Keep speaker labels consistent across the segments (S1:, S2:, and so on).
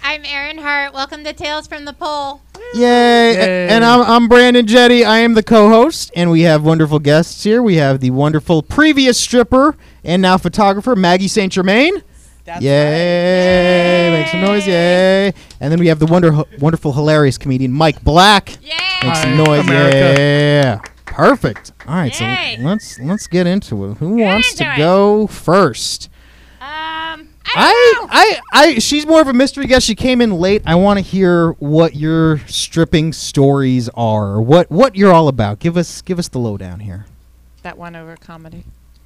S1: I'm Erin Hart. Welcome to Tales from the Pole.
S2: Yay. And I'm Brandon Jetty. I am the co-host, and we have wonderful guests here. We have the wonderful previous stripper and now photographer, Maggie St. Germain.
S3: That's
S2: Yay.
S3: right.
S2: Make some noise. Yay. And then we have the wonderful, hilarious comedian, Mike Black.
S1: Yay.
S2: Make some noise.
S4: America.
S2: Yeah. Perfect. All right,
S1: Yay.
S2: so let's get into it. Who
S1: Get
S2: wants
S1: into
S2: to
S1: it.
S2: go first?
S1: I don't know.
S2: She's more of a mystery guest. She came in late. I want to hear what your stripping stories are. What you're all about. Give us the lowdown here.
S1: That won over comedy.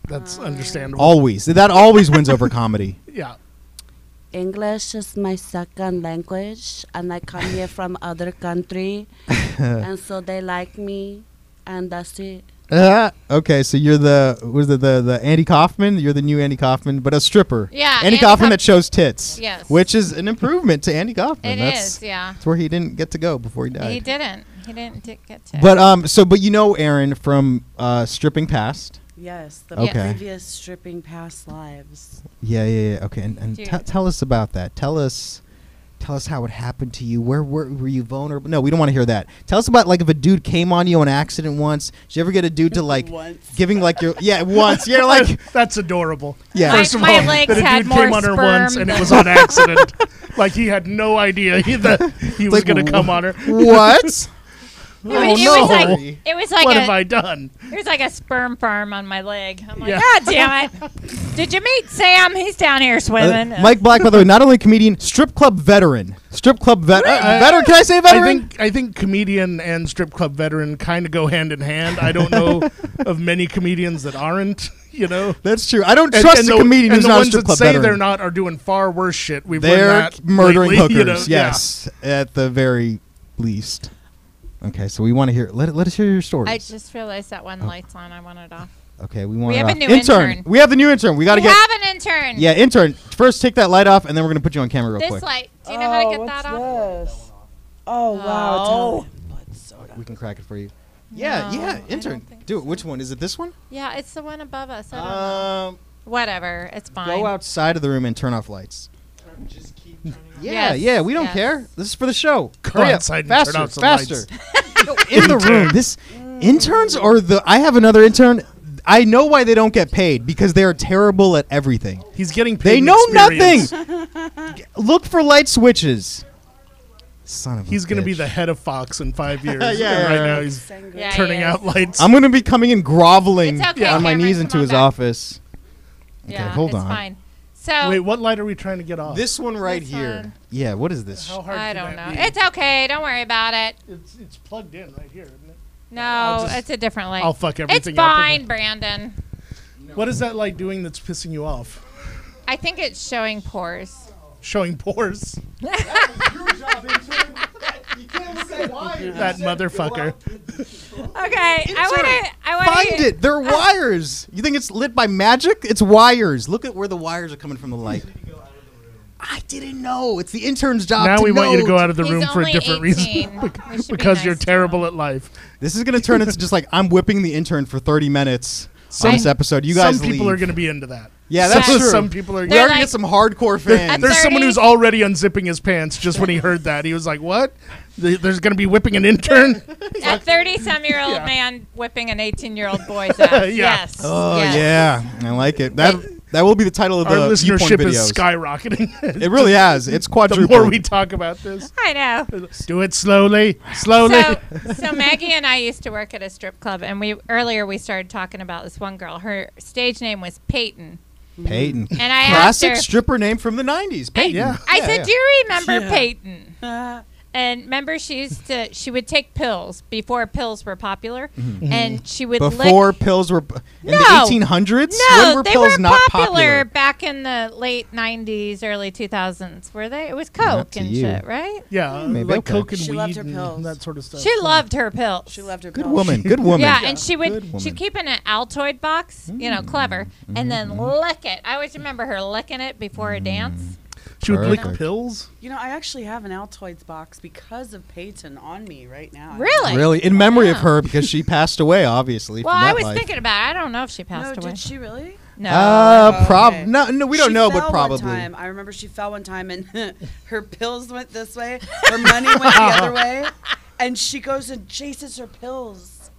S4: That's understandable.
S2: Always. That always wins over comedy.
S4: Yeah.
S3: English is my second language, and I come here from other country, and so they like me, and that's it.
S2: Okay, so you're the Andy Kaufman? You're the new Andy Kaufman, but a stripper.
S1: Yeah.
S2: Andy Kaufman that shows tits.
S1: Yes.
S2: Which is an improvement to Andy Kaufman.
S1: It is, yeah.
S2: That's where he didn't get to go before he died.
S1: He didn't get to.
S2: But you know Erin from Stripping Past.
S3: Yes, the
S2: Okay.
S3: previous stripping past lives.
S2: Yeah. Okay, and
S1: Dude.
S2: tell us about that. Tell us how it happened to you. Where were you vulnerable? No, we don't want to hear that. Tell us about, like, if a dude came on you on accident once. Did you ever get a dude to, like,
S3: Once.
S2: giving, like, your... Yeah, once. You're like...
S4: That's adorable.
S2: Yeah.
S1: My-
S4: First of
S1: my
S4: all,
S1: legs
S4: that a
S1: had
S4: dude
S1: more
S4: came on her
S1: sperm
S4: once and it
S1: than-
S4: was on accident. Like he had no idea that he was
S2: Like,
S4: going to come on her.
S2: What?
S1: It
S4: Oh,
S1: was
S4: no.
S1: like it was like
S4: What
S1: a
S4: have I done?
S1: it was like a sperm farm on my leg. I'm like,
S4: Yeah.
S1: God damn it! Did you meet Sam? He's down here swimming.
S2: Mike Black, by the way, not only comedian, strip club veteran. Strip club veteran. Can I say veteran?
S4: I think comedian and strip club veteran kind of go hand in hand. I don't know of many comedians that aren't, you know.
S2: That's true. I don't
S4: And-
S2: trust
S4: and
S2: a
S4: the-
S2: comedian
S4: and
S2: who's
S4: the
S2: not a
S4: ones
S2: strip
S4: that
S2: club
S4: say
S2: veteran.
S4: they're not are doing far worse shit. We've
S2: They're
S4: learned that
S2: murdering
S4: lately,
S2: hookers.
S4: you know?
S2: Yes, at the very least. Okay, so we want to hear. Let us hear your stories.
S1: I just realized that one light's on. I want it off.
S2: Okay, we want.
S1: We have
S2: it
S1: a
S2: off.
S1: new intern.
S2: We have the new intern. We got to
S1: We
S2: get.
S1: have an intern.
S2: Yeah, intern. First, take that light off, and then we're gonna put you on camera real
S1: This
S2: quick.
S1: light. Do you know how to get that off?
S3: This? Oh, wow.
S1: Oh.
S3: Blood soda.
S2: We can crack it for you. Yeah,
S1: No,
S2: yeah,
S1: I
S2: intern.
S1: don't think
S2: Do it.
S1: so.
S2: Which one? Is it this one?
S1: Yeah, it's the one above us. I don't know. Whatever. It's fine.
S2: Go outside of the room and turn off lights.
S5: Just keep turning
S2: Yeah,
S1: Yes,
S2: yeah. We don't
S1: yes.
S2: care. This is for the show.
S4: Go
S2: Hurry up.
S4: outside and
S2: faster,
S4: turn off some
S2: faster.
S4: lights.
S2: Go in the room. This interns are the. I have another intern. I know why they don't get paid, because they are terrible at everything.
S4: He's getting paid.
S2: They
S4: in
S2: know
S4: experience.
S2: nothing. Look for light switches. Son of a
S4: He's going to be
S2: bitch.
S4: the head of Fox in 5 years.
S2: Yeah.
S4: And right now he's
S3: Sangre.
S1: Yeah,
S4: turning
S1: yeah.
S4: out lights.
S2: I'm going to be coming in groveling
S1: It's okay,
S2: on my
S1: Cameron,
S2: knees
S1: come
S2: into
S1: on
S2: his
S1: back.
S2: office.
S1: Yeah,
S2: hold
S1: it's
S2: on.
S1: fine. So
S4: Wait, what light are we trying to get off?
S2: This one right
S1: This
S2: here.
S1: one.
S2: Yeah, what is this?
S4: How hard
S1: I
S4: can
S1: don't
S4: that
S1: know.
S4: be?
S1: It's okay. Don't worry about it.
S4: It's plugged in right here, isn't it?
S1: No,
S4: just-
S1: it's a different light.
S4: I'll fuck
S1: It's
S4: everything up.
S1: fine, Brandon.
S4: What is that light doing that's pissing you off?
S1: I think it's showing pores.
S4: Showing pores.
S5: your job, intern. You can't say why.
S4: That motherfucker.
S1: Okay, I want to
S2: Find it. They're wires. You think it's lit by magic? It's wires. Look at where the wires are coming from the light. I didn't know. It's the intern's job.
S4: Now
S2: to
S4: we want you to
S2: know.
S4: go out of the
S1: He's
S4: room for a
S1: only
S4: different
S1: 18.
S4: reason.
S1: We should be
S4: Because
S1: nice
S4: you're
S1: to
S4: terrible
S1: him.
S4: at life.
S2: This is going to turn into just like I'm whipping the intern for 30 minutes on this episode. You guys
S4: Some people
S2: leave.
S4: are going to be into that.
S2: Yeah, that's
S1: Some-
S2: true.
S4: Some people are.
S2: We
S1: They're
S2: already
S1: like-
S2: get some hardcore fans.
S4: There's someone
S1: 30?
S4: who's already unzipping his pants just when he heard that. He was like, "What? There's going to be whipping an intern?"
S1: A 30-some-year-old
S4: Yeah.
S1: man whipping an 18-year-old boy's ass. Yes.
S2: Oh
S1: yes.
S2: yeah, I like it. That will be the title of
S4: Our
S2: the
S4: listenership
S2: YouPorn
S4: is
S2: videos.
S4: skyrocketing.
S2: It really has. It's
S4: The
S2: quadrupled.
S4: more we talk about this,
S1: I know.
S4: do it slowly, slowly.
S1: So Maggie and I used to work at a strip club, and we started talking about this one girl. Her stage name was Peyton,
S2: Peyton.
S1: and I asked
S2: Classic
S1: her.
S2: stripper name from the 90s. Peyton.
S4: Yeah.
S1: I said,
S2: yeah.
S1: "Do you remember
S3: Yeah.
S1: Peyton?" And remember, she would take pills before pills were popular, and she would
S2: Before pills were in
S1: No.
S2: the 1800s.
S1: No,
S2: when were
S1: they
S2: pills
S1: were
S2: not
S1: popular back in the late 90s, early 2000s. Were they? It was
S2: Not
S1: Coke
S2: to
S1: and
S2: you.
S1: shit, right?
S4: Yeah,
S2: Maybe,
S4: like
S2: okay.
S4: coke and
S3: She
S4: weed
S3: loved her
S4: and
S3: pills.
S4: that sort of stuff.
S1: She loved her pills.
S3: She loved her
S2: Good
S3: pills.
S2: woman. Good woman.
S1: Yeah,
S2: Good
S1: and she would
S2: woman.
S1: she'd keep in an Altoid box, clever, and then lick it. I always remember her licking it before a dance.
S4: She would lick
S2: Perfect.
S4: pills.
S3: You know, I actually have an Altoids box because of Peyton on me right now.
S1: Really?
S2: Really, in memory of
S1: Wow.
S2: her because she passed away, obviously.
S1: Well,
S2: from
S1: I
S2: that
S1: was
S2: life.
S1: thinking about it. I don't know if she
S3: No,
S1: passed away.
S3: did she really?
S1: No.
S3: Okay.
S2: No, we don't
S3: She
S2: know,
S3: fell
S2: but probably.
S3: One time. I remember she fell one time and her pills went this way, her money went the other way, and she goes and chases her pills.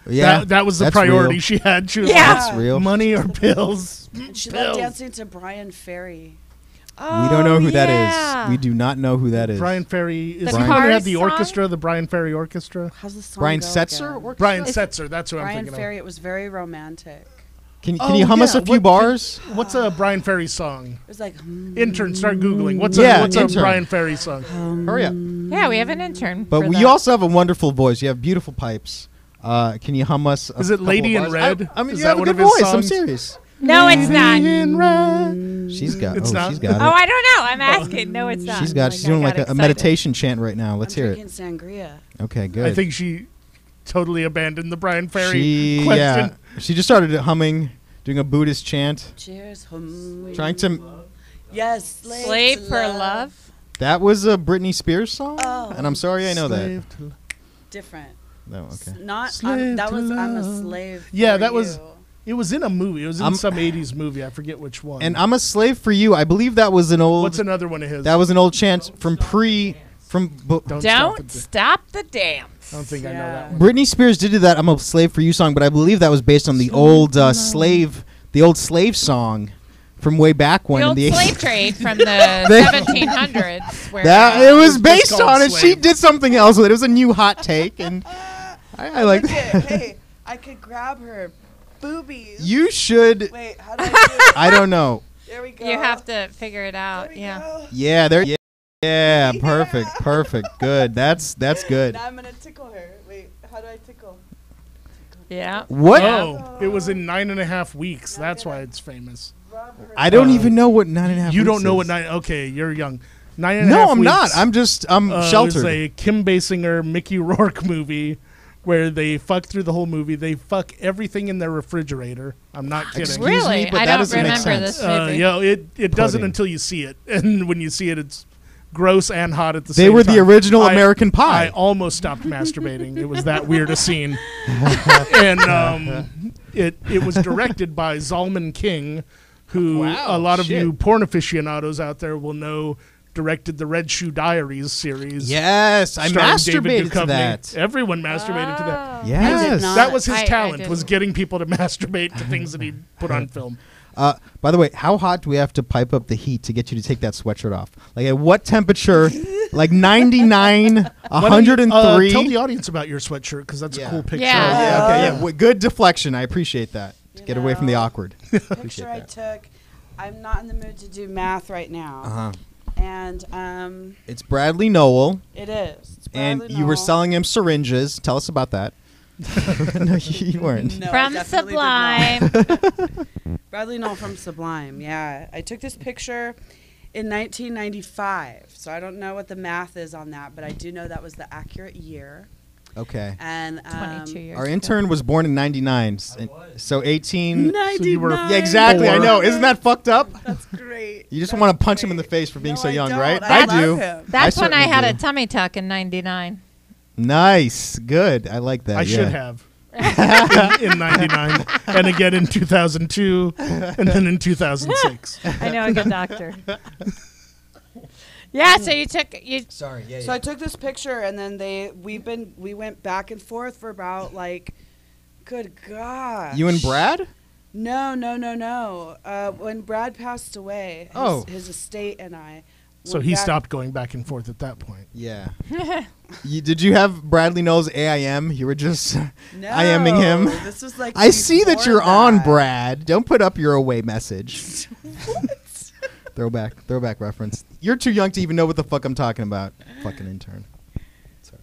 S2: Yeah,
S4: that was the
S2: that's
S4: priority
S2: real.
S4: she had. She was
S1: Yeah.
S2: That's real.
S4: like, money or pills.
S3: And she
S4: Pills.
S3: loved dancing to Brian Ferry.
S2: We don't know who that
S1: yeah.
S2: is. We do not know who that is.
S4: Brian Ferry is
S1: The
S4: the one who had
S1: Cars
S4: the
S1: song?
S4: orchestra, the Brian Ferry Orchestra.
S3: How's the song
S2: Brian
S3: go
S2: Setzer?
S3: again?
S2: Or-
S4: Brian Setzer, that's who I'm
S3: Brian
S4: thinking
S3: Ferry. It was very romantic.
S2: Can
S4: Oh,
S2: you hum us
S4: yeah,
S2: a few
S4: what-
S2: bars?
S4: What's a Brian Ferry song?
S3: It was like
S4: Intern, start Googling. What's
S2: Yeah,
S4: a
S2: intern.
S4: Brian Ferry song?
S2: Hurry up.
S1: Yeah, we have an intern.
S2: But
S1: for
S2: you
S1: that.
S2: also have a wonderful voice. You have beautiful pipes. Can you hum us?
S4: Is it Lady in
S2: bars?
S4: Red?
S2: I mean,
S4: Is
S2: you
S4: that
S2: have a
S4: one
S2: good
S4: of his
S2: voice. I'm
S4: songs?
S2: serious.
S1: No, it's not.
S4: In red.
S2: She's got.
S4: It's not?
S2: She's got
S1: Oh,
S2: it.
S1: I don't know. I'm asking. No, it's not.
S2: She's got. She's doing like a meditation chant right now. Let's
S3: I'm
S2: hear it.
S3: drinking sangria.
S2: Okay, good.
S4: I think she totally abandoned the Brian Ferry
S2: she.
S4: question.
S2: Yeah. She just started humming, doing a Buddhist chant,
S3: Cheers.
S2: trying to.
S3: Yes.
S1: Slave for love.
S2: That was a Britney Spears song,
S3: Oh.
S2: and I'm sorry I know that.
S4: Slave to-
S3: Different.
S2: No, okay.
S3: Not.
S4: Slave
S3: That
S4: to
S3: was. I'm a
S4: love.
S3: slave.
S4: Yeah,
S3: for
S4: that was-
S3: you.
S4: It was in a movie. It was in
S2: I'm-
S4: some 80s movie. I forget which one.
S2: And I'm a slave for you. I believe that was an old.
S4: What's another one of his?
S2: That was an old chant from
S4: Don't
S1: Don't
S4: Stop
S1: stop the dance.
S4: I don't think I know that
S3: Yeah.
S4: one.
S2: Britney Spears did do that "I'm a Slave for You" song, but I believe that was based on the old slave song from way back when
S1: The
S2: in
S1: old
S2: the
S1: slave
S2: 80s.
S1: trade from the
S2: They-
S1: 1700s. Where,
S2: That it was
S4: just
S2: based
S4: called
S2: on it. She
S4: Slave.
S2: did something else with it. It was a new hot take, and I like.
S3: Hey, I could grab her boobies.
S2: You should.
S3: Wait, how do I do it?
S2: I don't know.
S3: There we go.
S1: you have to figure it out.
S3: There we
S1: Yeah.
S3: go.
S2: Yeah, there. Yeah, perfect. Good. That's good.
S3: Now I'm gonna tickle her. Wait, how do I tickle?
S1: Yeah.
S2: What?
S4: Oh, it was in 9.5 weeks. That's why it's famous.
S3: Rub her.
S2: I don't even know what 9.5.
S4: You don't
S2: weeks
S4: know
S2: is.
S4: what 9. Okay, you're young. 9.5
S2: No, I'm
S4: weeks.
S2: not. I'm
S4: It was
S2: sheltered.
S4: a Kim Basinger, Mickey Rourke movie where they fuck through the whole movie. They fuck everything in their refrigerator. I'm not kidding.
S2: Excuse
S1: Really?
S2: me, but
S1: I
S2: that
S1: don't
S2: doesn't make
S1: remember
S2: sense.
S1: this movie.
S4: Yeah, it doesn't
S2: Pudding.
S4: until you see it, and when you see it, it's gross and hot at the
S2: They
S4: same
S2: were
S4: time.
S2: the original
S4: I-
S2: American Pie.
S4: I almost stopped masturbating. It was that weird a scene, and it was directed by Zalman King, who
S2: Wow,
S4: a lot of
S2: shit.
S4: you porn aficionados out there will know directed the Red Shoe Diaries series.
S2: Yes, I
S4: starring David
S2: masturbated to
S4: Duchovny.
S2: that.
S4: Everyone masturbated to that.
S1: Oh.
S2: Yes.
S3: not.
S4: That was his
S1: I
S4: talent, was
S1: didn't.
S4: getting people to masturbate to things that he'd put on film.
S2: By the way, how hot do we have to pipe up the heat to get you to take that sweatshirt off? Like at what temperature? Like 99,
S4: Why don't you,
S2: 103.
S4: tell the audience about your sweatshirt, because that's
S2: Yeah.
S4: a cool picture.
S1: Yeah.
S2: Yeah, okay, yeah. Good deflection. I appreciate that. To get away from the awkward.
S3: Picture I took. I'm not in the mood to do math right now.
S2: Uh-huh.
S3: And
S2: It's Bradley Noel,
S3: it is. It's
S2: and
S3: Bradley
S2: you were
S3: Noel.
S2: selling him syringes. Tell us about that. No, you weren't.
S3: No, I
S1: From
S3: definitely did not.
S1: Sublime.
S3: Bradley Noel from Sublime. Yeah, I took this picture in 1995. So I don't know what the math is on that, but I do know that was the accurate year.
S2: Okay.
S3: And
S1: 22 years.
S2: Our
S1: ago.
S2: intern was born in 99, so 18.
S4: So you were-
S2: Yeah, exactly. I
S4: Four.
S2: know. Isn't that fucked up?
S3: That's great.
S2: You just
S3: That's
S2: want to punch him in the
S3: great.
S2: face for being
S3: No,
S2: so
S3: I
S2: young,
S3: don't.
S2: right?
S3: I
S2: I
S3: love
S2: do.
S3: him.
S1: That's when I
S2: certainly
S1: had a
S2: do.
S1: tummy tuck in 99.
S2: Nice. Good. I like that.
S4: I
S2: yeah.
S4: should have. in 99, and again in 2002, and then in 2006.
S1: I know a good doctor. Yeah, so you
S2: Sorry. Yeah.
S3: So I took this picture, and then we went back and forth for about like, good God.
S2: You and Brad?
S3: No. When Brad passed away, his estate and I.
S4: So
S3: went
S4: he
S3: back-
S4: stopped going back and forth at that point.
S2: Yeah. Did you have Bradley Knowles AIM? You were just
S3: No,
S2: IMing him.
S3: This was like.
S2: I see that
S3: before
S2: you're on,
S3: that.
S2: Brad. Don't put up your away message. Throwback reference. You're too young to even know what the fuck I'm talking about. Fucking intern. Sorry.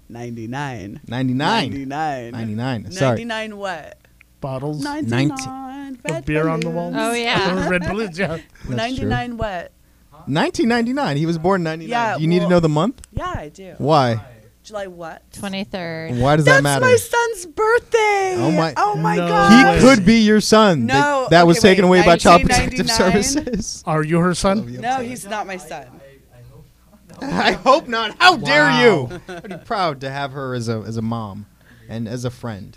S3: 99.
S2: 99. 99. Sorry.
S3: 99 what?
S4: Bottles
S3: 99.
S4: of
S3: red
S4: beer on the
S3: balloons.
S4: wall.
S1: Oh, yeah.
S4: Red balloons, yeah.
S2: That's true.
S3: 99 what?
S2: 1999. He was born in 99.
S3: Yeah,
S2: Do you need to
S3: well-
S2: know the month?
S3: Yeah, I do.
S2: Why?
S3: July what?
S1: 23rd.
S2: Why does
S3: That's
S2: that matter?
S3: my son's birthday.
S2: Oh my-
S3: Oh my
S4: No
S3: God.
S2: He could be your son.
S3: No,
S2: That was
S3: okay,
S2: taken
S3: wait,
S2: away by Child Protective
S3: 1999?
S2: Services.
S4: Are you her son?
S3: No, he's not my son.
S2: I hope not. How dare you? I'm pretty proud to have her as a mom and as a friend.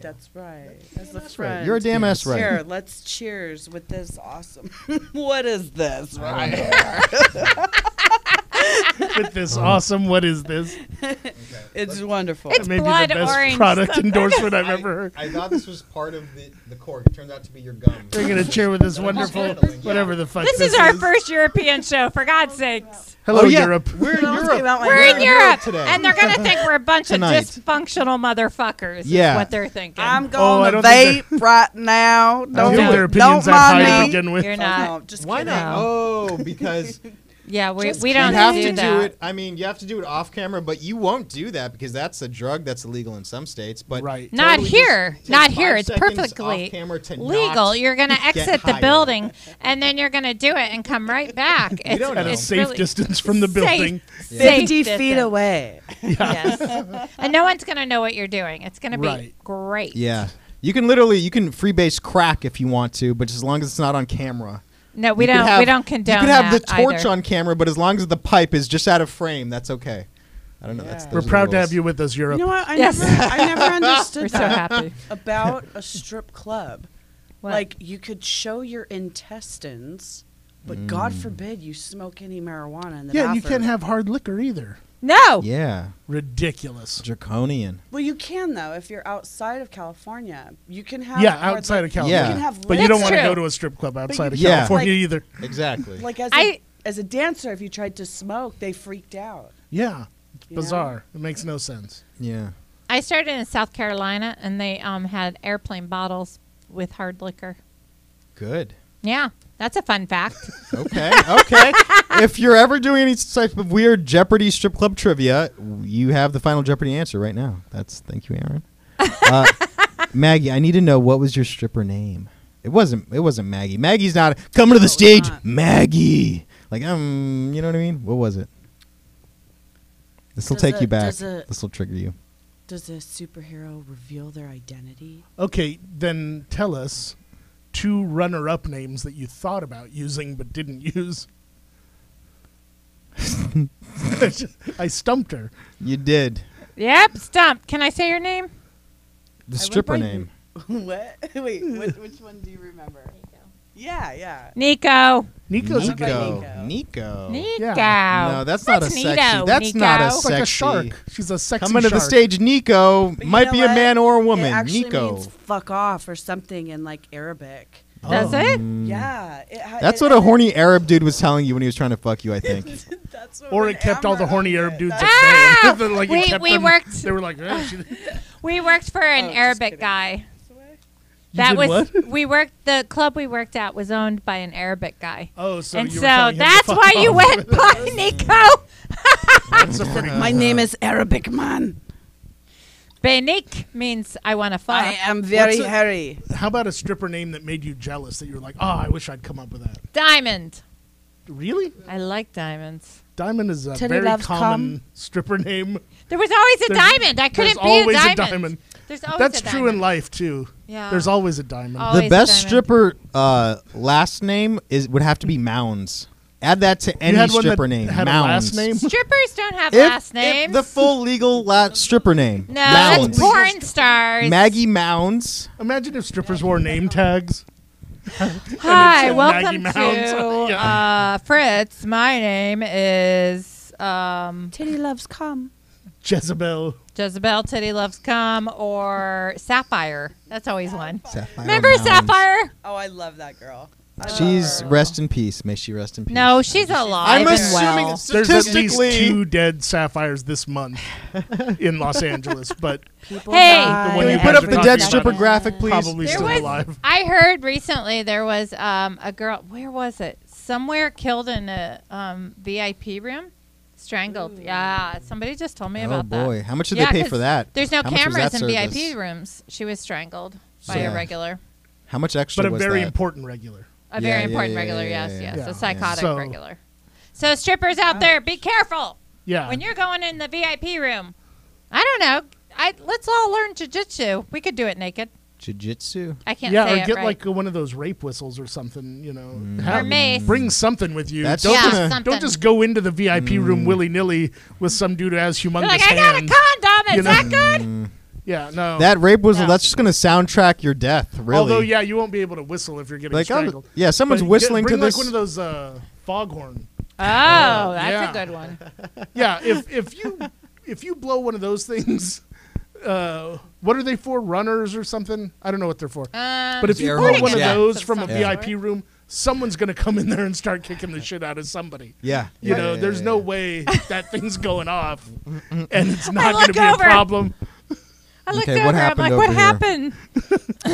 S3: That's right. As a
S2: That's
S3: friend.
S2: right. You're a damn ass right.
S3: Here, let's cheers with this awesome. What is this right here?
S4: With this awesome, what is this?
S3: It's wonderful.
S1: It's
S4: Maybe
S1: blood
S4: the best
S1: orange.
S4: product endorsement I've ever heard.
S2: I thought this was part of the cork. It turns out to be your gum.
S4: We're gonna cheer with this wonderful, whatever the fuck.
S1: This is our first European show, for God's sakes.
S4: Hello, Europe.
S2: We're in Europe.
S1: We're in Europe
S2: today.
S1: and they're going to think we're a bunch
S2: Tonight.
S1: of dysfunctional motherfuckers.
S2: Yeah.
S1: Is what they're thinking.
S3: I'm
S4: I
S3: going to
S4: don't think
S3: vape right now.
S4: I don't think their
S3: Don't
S4: opinions that high
S3: mind
S4: to
S3: me.
S4: begin with.
S1: You're
S3: Oh,
S1: not.
S3: no, just
S2: Why
S3: kidding.
S2: not? Oh, because
S1: Yeah, we
S2: you
S1: don't
S2: have
S1: do
S2: to
S1: that.
S2: do it. I mean, you have to do it off camera, but you won't do that because that's a drug that's illegal in some states. But
S4: Right.
S1: Not
S2: totally
S1: here.
S2: just
S1: Not
S2: take
S1: here.
S2: 5
S1: It's
S2: seconds
S1: perfectly
S2: off camera to
S1: legal.
S2: not
S1: You're going to
S2: get
S1: exit the
S2: higher.
S1: building, and then you're going to do it and come right back. It's,
S2: don't
S4: At
S2: know.
S4: a
S1: it's
S4: safe
S1: really
S4: distance from the building.
S1: Safe
S3: 50 feet
S1: distance.
S3: away.
S1: Yes. And no one's going to know what you're doing. It's going to be
S4: Right.
S1: great.
S2: Yeah, you can freebase crack if you want to, but as long as it's not on camera.
S1: No, we
S2: You could
S1: don't.
S2: have-
S1: We don't condone
S2: You can have the
S1: that
S2: torch
S1: either.
S2: on camera, but as long as the pipe is just out of frame, that's okay. I don't know.
S3: Yeah.
S2: Those
S4: We're
S2: are the
S4: proud to have
S2: rules.
S4: you with us, Europe.
S3: You know what? I
S1: Yes.
S3: never understood
S1: We're so
S3: that
S1: happy.
S3: about a strip club.
S1: What?
S3: Like, you could show your intestines, but God forbid you smoke any marijuana in the
S4: Yeah,
S3: bathroom.
S4: you can't have hard liquor either.
S1: No.
S2: Yeah,
S4: Ridiculous.
S2: draconian.
S3: Well, you can, though, if you're outside of California. You can have.
S4: Yeah,
S3: hard
S4: outside of
S3: liquor.
S4: California.
S2: Yeah.
S3: You can have
S4: But you don't
S1: That's
S4: want to
S1: true.
S4: go to a strip club outside of
S3: you
S2: can't.
S4: California
S3: Like-
S4: either.
S2: Exactly.
S3: Like, as a dancer, if you tried to smoke, they freaked out.
S4: Yeah. It's
S3: You know?
S4: bizarre. It makes no sense.
S2: Yeah.
S1: I started in South Carolina, and they had airplane bottles with hard liquor.
S2: Good.
S1: Yeah, that's a fun fact.
S2: Okay. Okay. If you're ever doing any type of weird Jeopardy strip club trivia, you have the final Jeopardy answer right now. Thank you, Aaron. Maggie, I need to know, what was your stripper name? It wasn't Maggie. Maggie's not coming to the
S3: it's
S2: stage.
S3: not.
S2: Maggie. Like, you know what I mean? What was it? This will
S3: Does
S2: take
S3: a-
S2: you back.
S3: does a-
S2: This will trigger you.
S3: Does a superhero reveal their identity?
S4: Okay, then tell us 2 runner-up names that you thought about using but didn't use. I stumped her.
S2: You did.
S1: Yep, stumped. Can I say your name?
S2: The
S3: I went
S2: stripper
S3: by-
S2: name.
S3: What? Wait, which one do you remember? Yeah.
S1: Nico.
S4: Nico's a
S3: Nico.
S4: good one.
S3: Nico.
S1: Nico.
S4: Yeah.
S2: No, that's not a
S1: What's
S2: sexy.
S1: Nito,
S2: That's
S1: Nico?
S2: not a
S1: It's
S4: It's like a
S2: sexy.
S4: shark. She's a sexy
S2: Coming to the
S4: shark.
S2: stage, Nico.
S3: But you
S2: Might
S3: know
S2: be a
S3: what?
S2: man or a woman.
S3: It actually
S2: Nico.
S3: means fuck off or something in like Arabic.
S1: Does it?
S3: Yeah.
S2: That's what a horny Arab dude was telling you when he was trying to fuck you, I think.
S3: That's what
S4: Or
S3: when
S4: it kept all the
S3: Amber
S4: horny
S3: did.
S4: Arab dudes
S1: Ah!
S4: at bay. Like, it
S1: We-
S4: kept
S1: we
S4: them-
S1: worked-
S4: They were like, eh, she,
S1: We worked for an
S3: Oh, just
S1: Arabic
S3: kidding.
S1: guy.
S4: You
S1: That
S4: did
S1: was
S4: what?
S1: we worked. The club we worked at was owned by an Arabic guy,
S4: Oh, so
S1: and
S4: you
S1: so
S4: were telling him to
S1: that's
S4: fuck
S1: why you
S4: off.
S1: went by Nico.
S4: That's a pretty
S3: My name is Arabic man.
S1: Benik means I want to fuck.
S3: I am very
S4: What's it?
S3: hairy.
S4: How about a stripper name that made you jealous, that you were like, oh, I wish I'd come up with that?
S1: Diamond.
S4: Really?
S1: I like diamonds.
S4: Diamond is a
S3: Teddy
S4: very
S3: loves
S4: common stripper name.
S1: There was always a
S4: There's-
S1: diamond. I
S4: There's
S1: couldn't be
S4: always
S1: a
S4: a
S1: diamond.
S4: diamond.
S1: There's always
S4: That's
S1: a
S4: true
S1: diamond.
S4: in life, too.
S1: Yeah.
S4: There's always a diamond.
S1: Always
S2: The
S1: a
S2: best
S1: diamond.
S2: stripper last name would have to be Mounds. Add that to
S4: You
S2: any
S4: had one that
S2: stripper name.
S4: had a
S2: Mounds.
S4: last name?
S1: Strippers don't have
S2: If-
S1: last
S2: if
S1: names.
S2: the full legal stripper name.
S1: no,
S2: Mounds.
S1: that's porn stars.
S2: Maggie Mounds.
S4: Imagine if strippers wore name tags.
S1: Hi,
S4: said
S1: welcome
S4: Maggie
S1: to
S4: Mounds. Yeah.
S1: Fritz. My name is
S3: Titty loves cum.
S4: Jezebel.
S1: Jezebel. Titty loves cum or Sapphire. That's always one.
S2: Sapphire
S1: Remember
S2: Mounds.
S1: Sapphire?
S3: Oh, I love that girl.
S2: She's rest in peace. May she rest in peace.
S1: No, she's alive
S2: I'm
S1: and
S2: assuming
S1: well.
S4: There's at least
S2: statistically.
S4: 2 dead sapphires this month in Los Angeles, but
S3: People
S1: Hey!
S3: die
S4: The one
S2: Can
S4: you
S2: you put
S4: guys
S2: up
S4: are
S2: the
S4: talking
S2: dead
S4: about
S2: stripper
S4: is
S2: graphic, please?
S4: probably
S1: There
S4: still
S1: was-
S4: alive.
S1: I heard recently there was a girl. Where was it? Somewhere killed in a VIP room, strangled. Yeah, somebody just told me
S2: Oh
S1: about
S2: boy,
S1: that.
S2: how much did
S1: Yeah,
S2: they pay
S1: 'cause
S2: for that?
S1: There's no
S2: How much was
S1: cameras
S2: that
S1: in
S2: service?
S1: VIP rooms. She was strangled by
S2: So-
S1: a regular,
S2: How much extra
S4: But a
S2: was
S4: very
S2: that?
S4: important regular.
S1: a
S2: Yeah,
S1: very
S2: yeah,
S1: important
S2: yeah,
S1: regular.
S2: yeah,
S1: Yes,
S2: yeah,
S1: yes,
S4: yeah.
S1: a psychotic
S4: So-
S1: regular. So strippers out there, be careful
S4: Yeah.
S1: when you're going in the VIP room. I don't know. Let's all learn jujitsu. We could do it naked.
S2: Jiu-jitsu.
S1: I can't
S4: Yeah,
S1: say
S4: or
S1: it
S4: get
S1: right.
S4: like one of those rape whistles or something, you know.
S1: Or mace.
S4: Bring something with you.
S2: That's
S4: Don't,
S2: Yeah,
S4: just,
S1: something.
S4: don't just go into the VIP room willy-nilly with some dude who has humongous
S1: You're like, I got a
S4: hands.
S1: condom. Is
S4: You know?
S1: that good?
S4: Yeah, no.
S2: That rape whistle,
S1: No.
S2: that's just going to soundtrack your death, really.
S4: Although, yeah, you won't be able to whistle if you're getting strangled.
S2: yeah, someone's
S4: But
S2: whistling
S4: bring
S2: to this.
S4: like one of those foghorn.
S1: Oh, that's
S4: yeah.
S1: a good one.
S4: Yeah, if you blow one of those things, what are they for? Runners or something? I don't know what they're for. But if you
S2: air
S4: blow
S2: holes,
S4: one of
S2: yeah.
S4: those from a
S1: Yeah.
S4: VIP room, someone's going to come in there and start kicking the shit out of somebody.
S2: Yeah.
S4: You know,
S2: yeah,
S4: there's
S2: yeah,
S4: no
S2: yeah.
S4: way that thing's going off, and it's not going to
S1: look
S4: be a
S1: over.
S4: problem.
S1: I looked
S2: Okay,
S1: over.
S2: what
S1: I'm
S2: happened
S1: like,
S2: over
S1: what
S2: here?
S1: happened?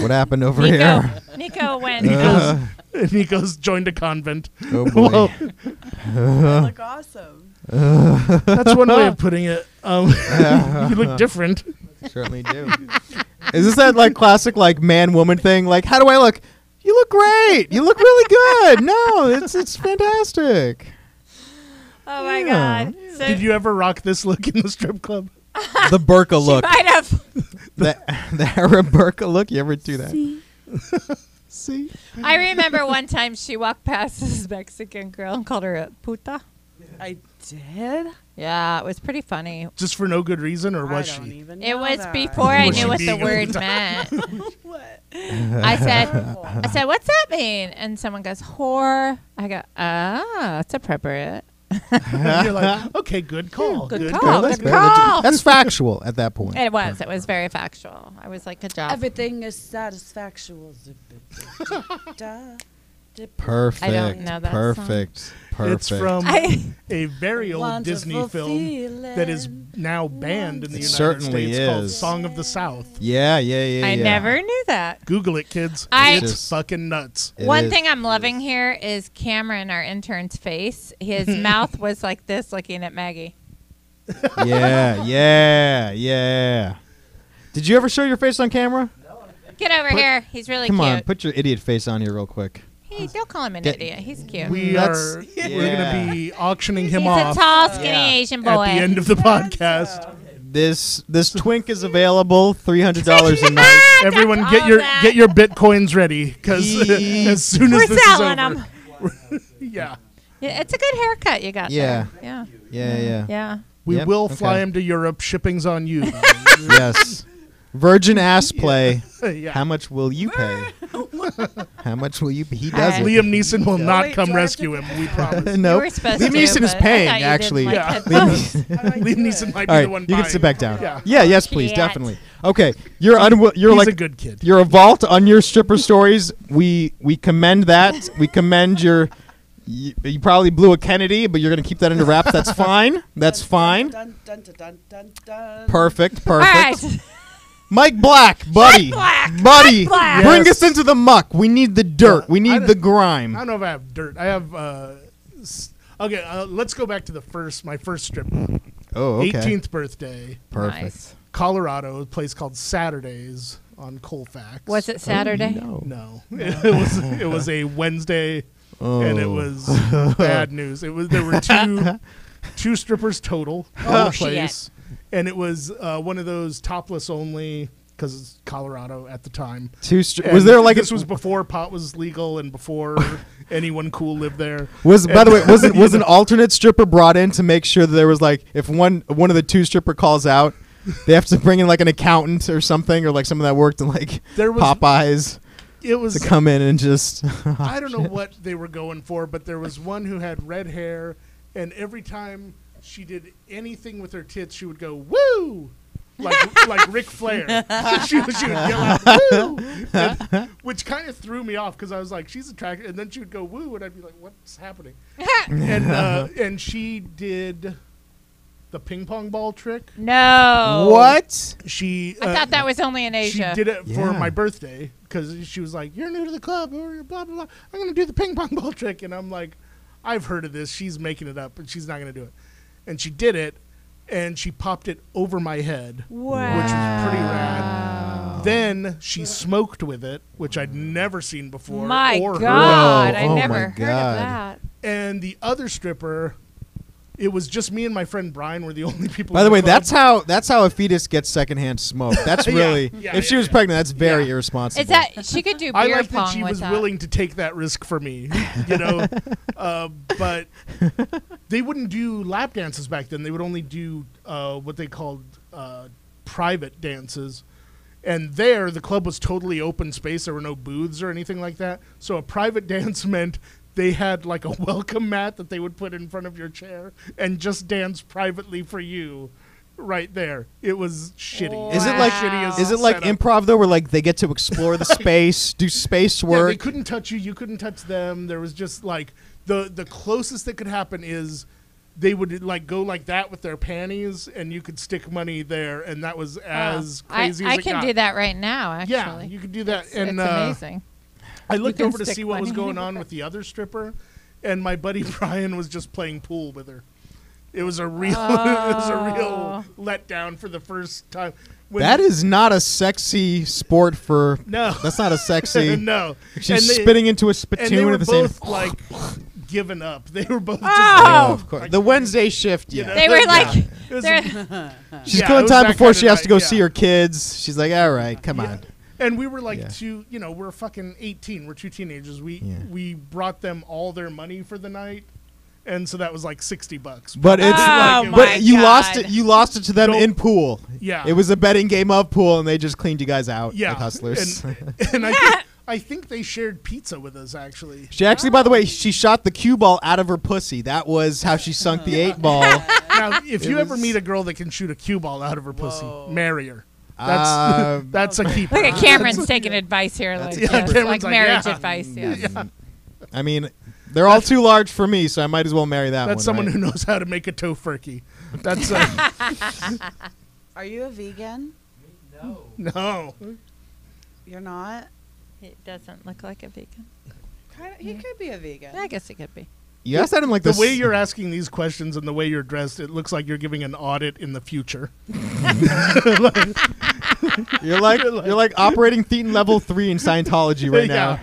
S2: What happened over
S1: Nico.
S2: here?
S1: Nico went.
S4: Nico's joined a convent.
S2: Oh, boy.
S4: Well,
S6: I look awesome.
S4: that's one way of putting it. You look different.
S2: Certainly do. Is this that like classic like man-woman thing? Like, how do I look? You look great. You look really good. No, it's fantastic.
S1: Oh my
S2: Yeah.
S1: God. So
S4: Did you ever rock this look in the strip club?
S2: The burqa look.
S1: might have.
S2: the Arab burqa look. You ever do that? See?
S1: I remember one time she walked past this Mexican girl and called her a puta.
S6: I did?
S1: Yeah, it was pretty funny.
S4: Just for no good reason, or was
S6: I don't
S4: she?
S6: even
S1: It
S6: know
S1: was
S6: that.
S1: before I
S4: Was
S1: knew
S4: she
S1: what the
S4: being
S1: word
S4: old?
S1: meant.
S6: What?
S1: I said, what's that mean? And someone goes, whore. I go, that's appropriate.
S4: You're like, okay, good call.
S1: Good
S2: Oh,
S1: call.
S2: that's
S1: Good
S2: very
S1: call.
S2: legit. That's factual at that point.
S1: It was. It was very factual. I was like, good job.
S3: Everything is satisfactual.
S2: Perfect.
S1: I don't know that
S2: Perfect. Perfect.
S4: It's from
S1: I,
S4: a very old Disney film that is now banned in the
S2: It
S4: United
S2: certainly
S4: States called
S2: is.
S4: Song of the South.
S2: Yeah.
S1: I never knew that.
S4: Google it, kids.
S1: I-
S4: It's fucking nuts.
S2: It
S1: One
S2: is.
S1: thing I'm loving here is Cameron, our intern's face. His mouth was like this looking at Maggie.
S2: Yeah. Did you ever show your face on camera?
S1: Get over here. He's really
S2: Come
S1: cute.
S2: on, put your idiot face on here real quick.
S1: Hey, don't call him an
S2: Get-
S1: idiot. He's cute.
S4: We're
S2: That's-
S4: going
S2: yeah.
S4: to be auctioning him
S1: He's a
S4: off
S1: tall, skinny
S2: Yeah.
S1: Asian boy.
S4: at the end of the podcast.
S2: This twink is available, $300 a night.
S4: Everyone,
S1: Don't
S4: get
S1: call
S4: your
S1: that.
S4: get your bitcoins ready, because
S2: Yee.
S4: as soon
S1: We're
S4: as this
S1: selling
S4: is over,
S1: them.
S4: yeah,
S1: Yeah, it's a good haircut you got
S2: Yeah.
S1: there.
S2: Yeah.
S1: Yeah.
S4: we
S2: Yep,
S4: will fly
S2: okay.
S4: him to Europe. Shipping's on you.
S2: Yes. Virgin ass play.
S4: Yeah.
S2: How much will you pay? How much will you? He
S1: All
S2: does
S1: right.
S2: it.
S4: Liam Neeson will not
S6: wait,
S4: come
S6: do I have
S4: rescue
S6: to
S4: him. We promise.
S2: No.
S1: You were supposed
S2: Liam
S1: to,
S2: Neeson is
S1: but I
S2: paying,
S1: thought you
S2: actually.
S1: didn't like
S4: Yeah.
S1: headphones.
S4: Liam Neeson might
S2: All
S4: be
S2: right,
S4: the one.
S2: you can
S4: buying
S2: sit back down.
S4: Yeah.
S2: Yes, please,
S1: Shit.
S2: definitely. Okay, you're
S4: He's
S2: like
S4: a good kid.
S2: you're a vault on your stripper stories. We commend that. We commend your. You probably blew a Kennedy, but you're gonna keep that under wraps. That's fine. That's fine.
S3: Dun, dun, dun, dun, dun, dun.
S2: Perfect.
S1: All
S2: Perfect.
S1: right.
S2: Mike Black, buddy, buddy,
S1: Black.
S2: bring
S4: Yes.
S2: us into the muck. We need the dirt. We
S4: I
S2: need
S4: don't-
S2: the grime.
S4: I don't know if I have dirt. I have. Okay, let's go back to my first strip.
S2: Oh, okay.
S4: 18th birthday,
S2: Perfect.
S1: Nice.
S4: Colorado, a place called Saturdays on Colfax.
S1: Was it Saturday?
S2: No.
S4: It was a Wednesday, and it
S2: Oh.
S4: was bad news. There were two strippers total in
S1: Oh,
S4: the
S1: shit.
S4: place, and it was one of those topless only, because it's Colorado at the time.
S2: Was
S4: And
S2: there like
S4: this was before pot was legal and before anyone cool lived there.
S2: by the way, was an alternate stripper brought in to make sure that there was like if one of the two stripper calls out, they have to bring in like an accountant or something, or like someone that worked in like
S4: There was
S2: Popeyes
S4: it was
S2: to come in and just.
S4: I don't know what they were going for, but there was one who had red hair, and every time she did anything with her tits, she would go woo, like Ric Flair. she would yell out woo, which kind of threw me off because I was like, she's attractive, and then she would go woo, and I'd be like, what's happening? And she did the ping pong ball trick.
S1: No.
S2: What?
S4: She
S1: I thought that was only in
S4: she
S1: Asia.
S4: did it for
S2: Yeah.
S4: my birthday because she was like, "You're new to the club, or blah blah blah. I'm gonna do the ping pong ball trick," and I'm like, "I've heard of this. She's making it up, but she's not gonna do it." And she did it, and she popped it over my head,
S1: Wow.
S4: which was pretty rad. Then she smoked with it, which I'd never seen before.
S1: My
S4: or heard of.
S1: God,
S2: Whoa.
S1: I
S2: Oh,
S1: never
S2: my
S1: heard
S2: God.
S1: of that.
S4: And the other stripper, it was just me and my friend Brian were the only people.
S2: By
S4: in
S2: the way,
S4: club.
S2: that's how a fetus gets secondhand smoke. That's
S4: Yeah,
S2: really
S4: yeah,
S2: if she
S4: yeah,
S2: was
S4: yeah.
S2: pregnant, that's very
S4: Yeah.
S2: irresponsible.
S1: Is that she could do
S4: I
S1: beer
S4: like that
S1: pong
S4: she
S1: with
S4: was
S1: that.
S4: willing to take that risk for me, you know. But they wouldn't do lap dances back then. They would only do what they called private dances. And there, the club was totally open space. There were no booths or anything like that. So a private dance meant they had like a welcome mat that they would put in front of your chair and just dance privately for you right there. It was shitty.
S1: Wow.
S2: Is it like
S4: Shitty as
S2: is it like
S4: setup.
S2: improv though, where like they get to explore the space, do space
S4: Yeah,
S2: work?
S4: they couldn't touch you. You couldn't touch them. There was just like the closest that could happen is they would like go like that with their panties, and you could stick money there, and that was as crazy as
S1: I
S4: it
S1: can
S4: got.
S1: do that right now, actually.
S4: Yeah, you could do that.
S1: It's
S4: and
S1: amazing.
S4: I looked
S1: can
S4: over to
S1: stick
S4: see what was
S1: money
S4: going
S1: anywhere.
S4: on with the other stripper, and my buddy Brian was just playing pool with her. It was a real, it was a real letdown for the first time. When
S2: That is not a sexy sport for.
S4: no,
S2: That's not a sexy.
S4: no.
S2: She's
S4: And they-
S2: spitting into a
S4: and
S2: spittoon
S4: they were
S2: at the same.
S4: both like giving up. They were both just
S1: Oh!
S4: like,
S2: Of course. The Wednesday shift.
S4: You
S2: Yeah.
S4: know?
S1: They were like,
S4: It was-
S1: they're-
S2: She's
S4: Yeah, it
S2: killing
S4: was
S2: time
S4: that
S2: before
S4: kind
S2: she
S4: of
S2: has to go
S4: night,
S2: see
S4: yeah.
S2: her kids. She's like, all right, come
S4: Yeah.
S2: on.
S4: And we were like
S2: Yeah.
S4: we're fucking 18. We're two teenagers.
S2: Yeah.
S4: We brought them all their money for the night, and so that was like $60.
S2: But it's
S1: Oh
S2: but
S1: my
S2: you lost
S1: God.
S2: it. You lost it to them
S4: Don't-
S2: in pool.
S4: Yeah.
S2: It was a betting game of pool, and they just cleaned you guys out
S4: Yeah.
S2: like hustlers.
S4: And I think they shared pizza with us actually.
S2: She actually, by the way, she shot the cue ball out of her pussy. That was how she sunk the 8 ball.
S4: Now, if
S2: It
S4: you ever
S2: was-
S4: meet a girl that can shoot a cue ball out of her pussy,
S6: Whoa.
S4: marry her. That's that's a keeper.
S1: look at Cameron's taking advice here. Like,
S4: yeah,
S1: yes,
S4: Cameron's
S1: like
S4: like,
S1: marriage
S4: yeah.
S1: advice. Yes.
S2: I mean, they're all too large for me, so I might as well marry that one.
S4: That's someone
S2: right?
S4: who knows how to make a tofurkey. That's
S6: Are you a vegan?
S4: no.
S6: You're not?
S1: It doesn't look like a vegan.
S6: He could be a vegan.
S1: I guess it could be.
S2: You asked that in like
S4: The
S2: this.
S4: way you're asking these questions and the way you're dressed, it looks like you're giving an audit in the future.
S2: You're like operating Thetan level 3 in Scientology right now.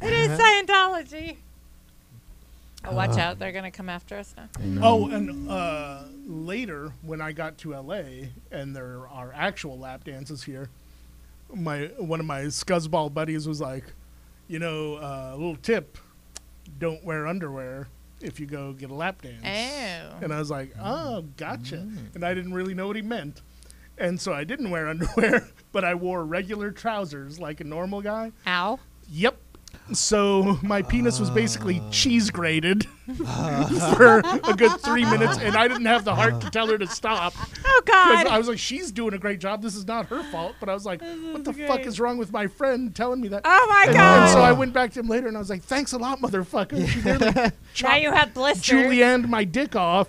S1: It is Scientology. Oh, watch out. They're going to come after us now.
S4: Oh, and later when I got to LA and there are actual lap dances here, one of my scuzzball buddies was like, a little tip, don't wear underwear if you go get a lap dance.
S1: Oh.
S4: And I was like, oh, gotcha. And I didn't really know what he meant. And so I didn't wear underwear, but I wore regular trousers like a normal guy.
S1: Ow.
S4: Yep. So my penis was basically cheese grated for a good 3 minutes, and I didn't have the heart to tell her to stop.
S1: Oh,
S4: 'Cause
S1: God.
S4: I was like, she's doing a great job. This is not her fault. But I was like, what the fuck is wrong with my friend telling me that?
S1: Oh, my
S4: And
S1: God.
S4: so I went back to him later, and I was like, thanks a lot, motherfucker. She nearly
S1: Now
S4: chopped
S1: you have blisters.
S4: Julianne my dick off.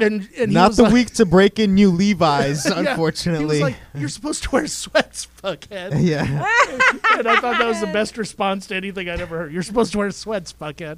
S4: And he
S2: Not
S4: was
S2: the
S4: like,
S2: week to break in new Levi's,
S4: yeah.
S2: unfortunately.
S4: He was like, you're supposed to wear sweats, fuckhead.
S2: Yeah.
S4: And I thought that was the best response to anything I'd ever heard. You're supposed to wear sweats, fuckhead.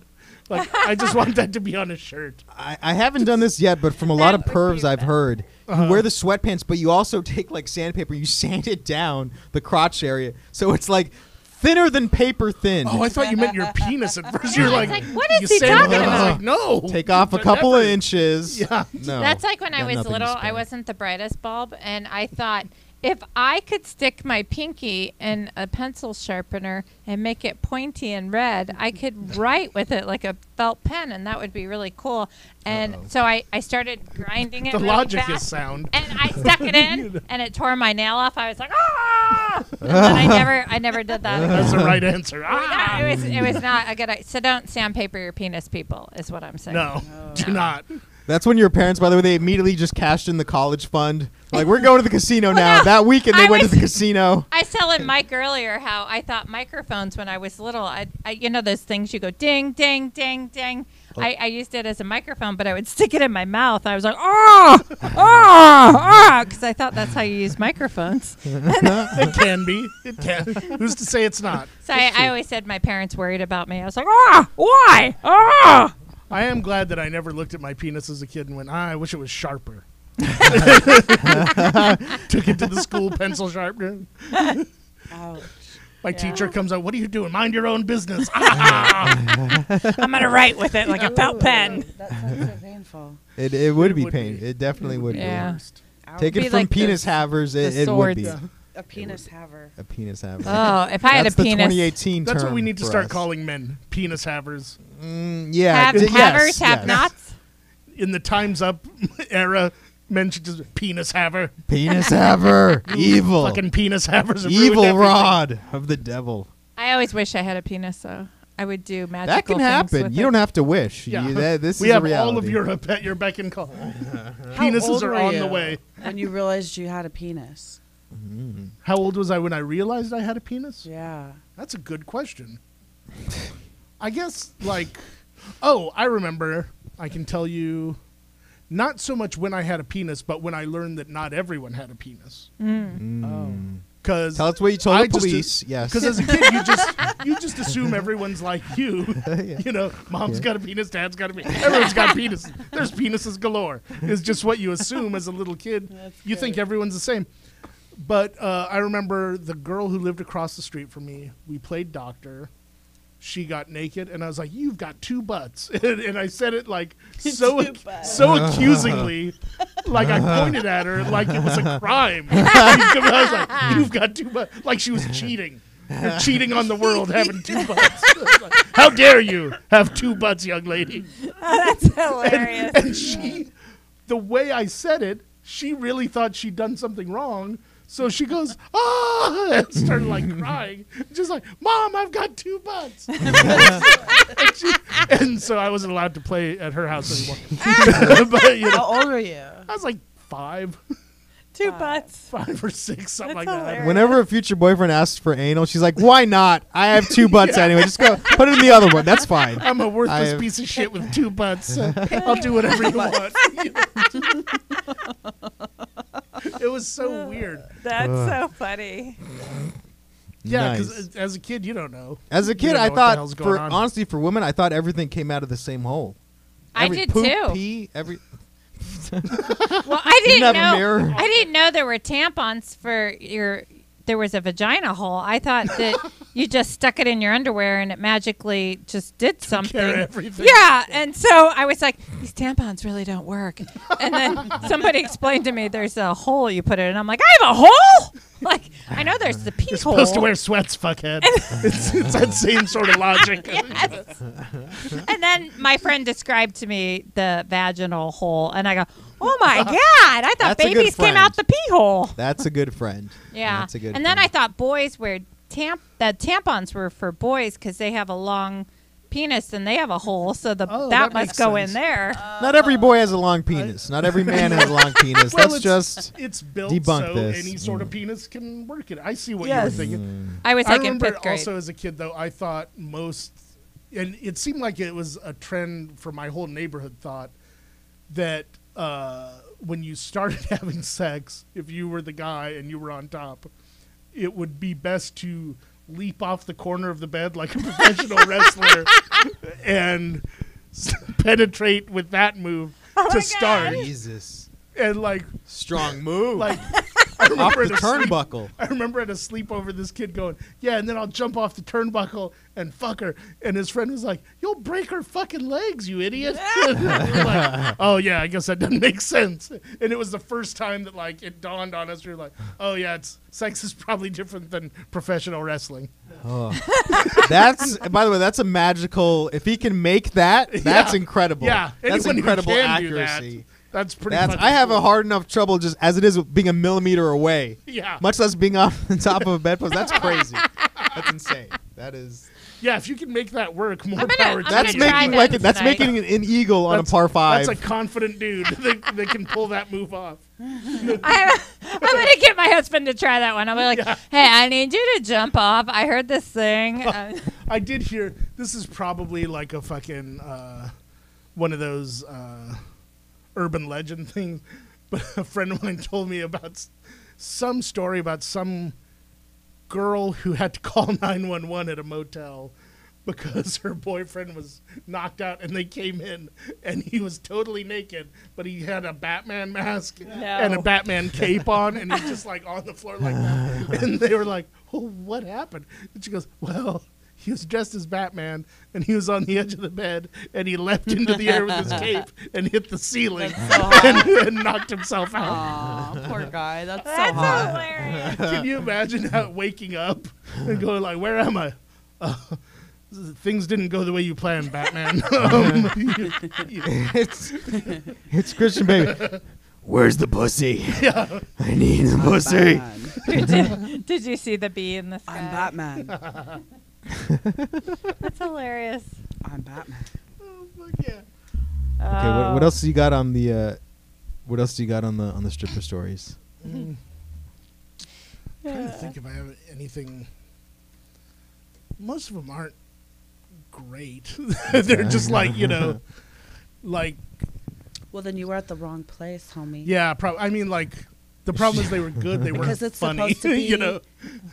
S4: Like, I just want that to be on a shirt.
S2: I haven't done this yet, but from a lot of
S1: That would
S2: pervs
S1: be
S2: I've
S1: bad.
S2: heard, you wear the sweatpants, but you also take like sandpaper, you sand it down the crotch area, so it's like thinner than paper thin.
S4: Oh, I thought you meant your penis at first. You're like,
S1: It's like, what is
S4: you
S1: he
S4: sand
S1: talking
S4: it. I was
S1: about?
S4: like, no.
S2: Take off a
S4: But
S2: couple of
S4: never.
S2: inches.
S4: Yeah.
S2: No.
S1: That's like when I
S2: Got
S1: was
S2: nothing to
S1: little, I
S2: spare.
S1: wasn't the brightest bulb, and I thought if I could stick my pinky in a pencil sharpener and make it pointy and red, I could write with it like a felt pen, and that would be really cool. And so I started grinding it
S4: The
S1: really
S4: logic
S1: fast,
S4: is sound.
S1: and I stuck it in, and it tore my nail off. I was like, ah! And then I never did that again.
S4: That's the right answer.
S1: Yeah,
S4: Ah!
S1: it was not a good idea. So don't sandpaper your penis, people, is what I'm saying.
S4: No, do not.
S2: That's when your parents, by the way, they immediately just cashed in the college fund. Like, we're going to the casino now.
S1: no,
S2: That weekend, they
S1: I
S2: went to
S1: was-
S2: the casino.
S1: I was telling Mike earlier how I thought microphones when I was little, I you know those things you go ding, ding, ding, ding. I used it as a microphone, but I would stick it in my mouth. I was like, because I thought that's how you use microphones.
S4: It can be. It can. Who's to say it's not?
S1: So I always said my parents worried about me. I was like, why?
S4: I am glad that I never looked at my penis as a kid and went, I wish it was sharper. Took it to the school pencil sharpener.
S6: Ouch.
S4: My teacher comes out, what are you doing? Mind your own business. Ah!
S1: I'm going to write with it like a felt pen.
S6: That sounds so painful.
S2: It would be
S4: would
S2: pain.
S4: be.
S2: It definitely would
S1: Yeah.
S2: be.
S6: Ouch.
S2: Take it
S1: Be
S2: from
S1: like the-
S2: penis havers. It would
S1: swords.
S2: be
S4: Yeah.
S6: A penis haver.
S2: a penis haver.
S1: Oh, if I had a
S2: That's the
S1: penis.
S2: 2018
S4: That's what we
S2: term
S4: need to
S2: for
S4: start
S2: us.
S4: calling men. Penis havers.
S2: Yeah.
S1: Have
S2: yes,
S1: havers, have
S2: yes.
S1: nots?
S4: in the Time's Up era, men should just penis haver.
S2: Penis haver. Evil.
S4: Fucking penis havers. have ruined
S2: Evil
S4: everything.
S2: rod of the devil.
S1: I always wish I had a penis, though. I would do magical
S2: That can
S1: things
S2: happen.
S1: with
S2: You
S1: it.
S2: don't have to wish.
S4: Yeah.
S2: This
S4: We
S2: is
S4: have
S2: a reality.
S4: all of Europe at your beck and call.
S6: How
S4: Penises
S6: old
S4: are
S6: were
S4: on
S6: you
S4: the way.
S6: when you realized you had a penis?
S4: How old was I when I realized I had a penis?
S6: Yeah.
S4: That's a good question. I guess, like, oh, I remember. I can tell you, not so much when I had a penis, but when I learned that not everyone had a penis.
S6: Oh.
S4: Because
S2: Tell us what you told the police. Yes.
S4: Because as a kid, you just assume everyone's like you.
S2: Yeah.
S4: You know, mom's got a penis, dad's got a penis. Everyone's got penises. There's penises galore. It's just what you assume as a little kid. You think everyone's the same. But I remember the girl who lived across the street from me. We played doctor. She got naked, and I was like, "You've got two butts," and I said it like so accusingly, like I pointed at her like it was a crime. I was like, "You've got two butts," like she was cheating. You're cheating on the world having two butts. I was like, how dare you have two butts, young lady?
S1: That's hilarious.
S4: And she, the way I said it, she really thought she'd done something wrong. So she goes, ah, and started like crying. Just like, Mom, I've got two butts. and so I wasn't allowed to play at her house anymore. But, you know,
S6: How old were you?
S4: I was like 5
S1: Two butts.
S4: or 6, something
S1: That's
S4: like that.
S1: hilarious.
S2: Whenever a future boyfriend asks for anal, she's like, "Why not? I have two butts anyway. Just go put it in the other one. That's fine."
S4: I'm a worthless
S2: have-
S4: piece of shit with two butts. I'll do whatever you want. It was so weird.
S1: That's so funny.
S4: Yeah,
S2: Nice.
S4: because as a kid, you don't know.
S2: As a
S4: You
S2: kid,
S4: don't
S2: I
S4: know what the
S2: thought,
S4: hell's going
S2: for
S4: on.
S2: honestly, for women, I thought everything came out of the same hole.
S1: I
S2: Every
S1: did
S2: poop,
S1: too.
S2: Pee, every.
S1: Well, I didn't
S2: have
S1: know.
S2: a mirror?
S1: I didn't know there were tampons for your. There was a vagina hole. I thought that you just stuck it in your underwear and it magically just did something.
S4: Care everything.
S1: Yeah, and so I was like, these tampons really don't work. And then somebody explained to me there's a hole you put it in. I'm like, I have a hole? Like, I know there's the pee
S4: You're
S1: hole.
S4: supposed to wear sweats, fuckhead. it's that same sort of logic.
S1: Yes. And then my friend described to me the vaginal hole, and I go, oh my God, I thought
S2: That's a good
S1: babies came
S2: friend.
S1: out the pee hole.
S2: That's a good friend.
S1: Yeah.
S2: That's a good
S1: And then I
S2: friend.
S1: thought boys wear that tampons were for boys because they have a long penis and they have a hole, so
S4: Oh,
S1: that
S4: that
S1: must
S4: makes
S1: go
S4: sense.
S1: in there.
S2: Not every boy has a long penis. Not every man has a long penis.
S4: Well,
S2: That's just.
S4: it's built
S2: debunk
S4: so
S2: this.
S4: any sort of penis can work it. I see what
S6: Yes.
S4: you were thinking.
S1: I was
S4: I
S1: like in
S4: remember
S1: fifth grade.
S4: also as a kid, though, I thought most, and it seemed like it was a trend for my whole neighborhood thought, that when you started having sex, if you were the guy and you were on top, it would be best to leap off the corner of the bed like a professional wrestler and penetrate with that move to start.
S2: Jesus.
S4: And like
S2: Strong move.
S4: I remember
S2: Off the
S4: at a sleep-
S2: turnbuckle.
S4: I remember at a sleepover, this kid going, yeah, and then I'll jump off the turnbuckle and fuck her. And his friend was like, you'll break her fucking legs, you idiot. And we were like, oh, yeah, I guess that doesn't make sense. And it was the first time that, like, it dawned on us. We were like, oh, yeah, sex is probably different than professional wrestling.
S2: Oh. That's, by the way, that's a magical. If he can make that, that's
S4: Yeah.
S2: incredible.
S4: Yeah,
S2: That's
S4: anyone who
S2: incredible
S4: can do that,
S2: accuracy.
S4: that's pretty
S2: That's,
S4: fucking
S2: I have
S4: cool.
S2: a hard enough trouble just as it is with being a millimeter away.
S4: Yeah.
S2: Much less being off the top of a bedpost. That's crazy. That's insane. That is.
S4: Yeah, if you can make that work, more
S1: I'm gonna-
S4: power
S1: I'm
S4: to
S1: gonna
S2: That's
S4: you.
S1: try
S2: making
S1: that
S2: like it, that's
S1: tonight.
S2: making an eagle on a
S4: That's-
S2: par 5.
S4: That's a confident dude that can pull that move off.
S1: I'm gonna get my husband to try that one. I'm like,
S4: Yeah.
S1: hey, I need you to jump off. I heard this thing.
S4: I did hear, this is probably like a fucking, one of those urban legend things, but a friend of mine told me about some story about some girl who had to call 911 at a motel because her boyfriend was knocked out and they came in and he was totally naked, but he had a Batman mask and a Batman cape on and he's just like on the floor like that. And they were like, oh, what happened? And she goes, well, he was dressed as Batman and he was on the edge of the bed and he leapt into the air with his cape and hit the ceiling and knocked himself out.
S6: Aw, poor guy. That's so
S1: That's
S6: hot.
S1: hilarious.
S4: Can you imagine how waking up and going like, where am I? things didn't go the way you planned, Batman.
S2: It's Christian baby. Where's the pussy?
S4: Yeah.
S2: I need the pussy.
S1: Did you see the bee in the sky?
S6: I'm Batman.
S1: That's hilarious.
S6: I'm Batman.
S4: Oh, fuck yeah.
S2: Okay, what else do you got on the? What else do you got on the stripper stories?
S4: Trying to think if I have anything. Most of them aren't great. They're just like, like.
S6: Well, then you were at the wrong place, homie.
S4: Yeah, I mean, like, the problem is they were good. They weren't
S6: Because it's
S4: funny.
S6: supposed to be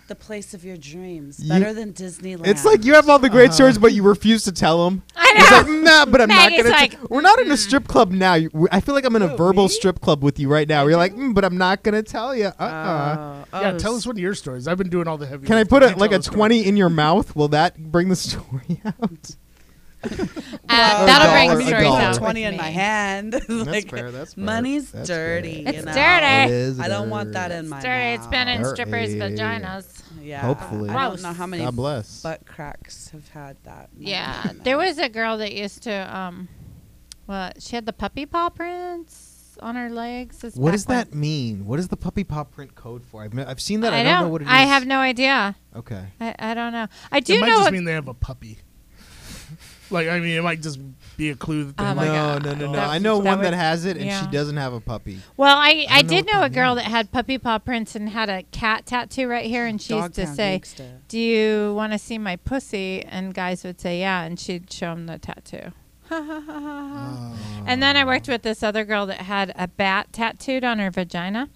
S6: the place of your dreams. Better than Disneyland.
S2: It's like you have all the great stories, but you refuse to tell them.
S1: I know.
S2: It's like, nah, but I'm
S1: Maggie's
S2: not
S1: like,
S2: gonna. We're not in a strip club now. I feel like I'm in a verbal strip club with you right now. You're like, but I'm not gonna tell you.
S4: Yeah, tell us one of your stories. I've been doing all the heavy.
S2: Can I
S4: lifting.
S2: put
S4: You
S2: like
S4: tell
S2: a
S4: us story.
S2: 20 in your mouth? Will that bring the story out?
S1: That'll bring
S2: $1,
S1: stories
S2: $1.
S1: out.
S6: 20 in
S1: with
S6: my
S1: me.
S6: hand.
S2: That's fair. That's fair.
S6: Money's
S2: That's
S6: dirty.
S2: fair.
S1: It's
S6: you know?
S1: dirty.
S2: It is
S6: I don't want that in my
S1: It's dirty. It's been in
S2: Dirty.
S1: strippers' vaginas.
S6: Yeah.
S2: Hopefully.
S6: I don't know how many
S2: God bless.
S6: butt cracks have had that.
S1: Yeah, there was a girl that used to she had the puppy paw prints on her legs.
S2: What does that mean? What is the puppy paw print code for? I've seen that. I
S1: I
S2: don't know
S1: don't.
S2: what it is.
S1: I have no idea.
S2: Okay.
S1: I don't know. I do
S4: It might
S1: know.
S4: just mean they have a puppy. Like, I mean, it might just be a clue that they
S1: Oh my
S4: like.
S1: God.
S2: No.
S1: That-
S2: I know
S1: that
S2: one
S1: would-
S2: that has it, and
S1: yeah.
S2: she doesn't have a puppy.
S1: Well, I
S2: don't know
S1: did
S2: what
S1: know a
S2: that
S1: girl
S2: means.
S1: that had puppy paw prints and had a cat tattoo right here, and she used to
S6: Dogtown
S1: say,
S6: Gangsta.
S1: "Do you want to see my pussy?" And guys would say, "Yeah," and she'd show them the tattoo. And then I worked with this other girl that had a bat tattooed on her vagina,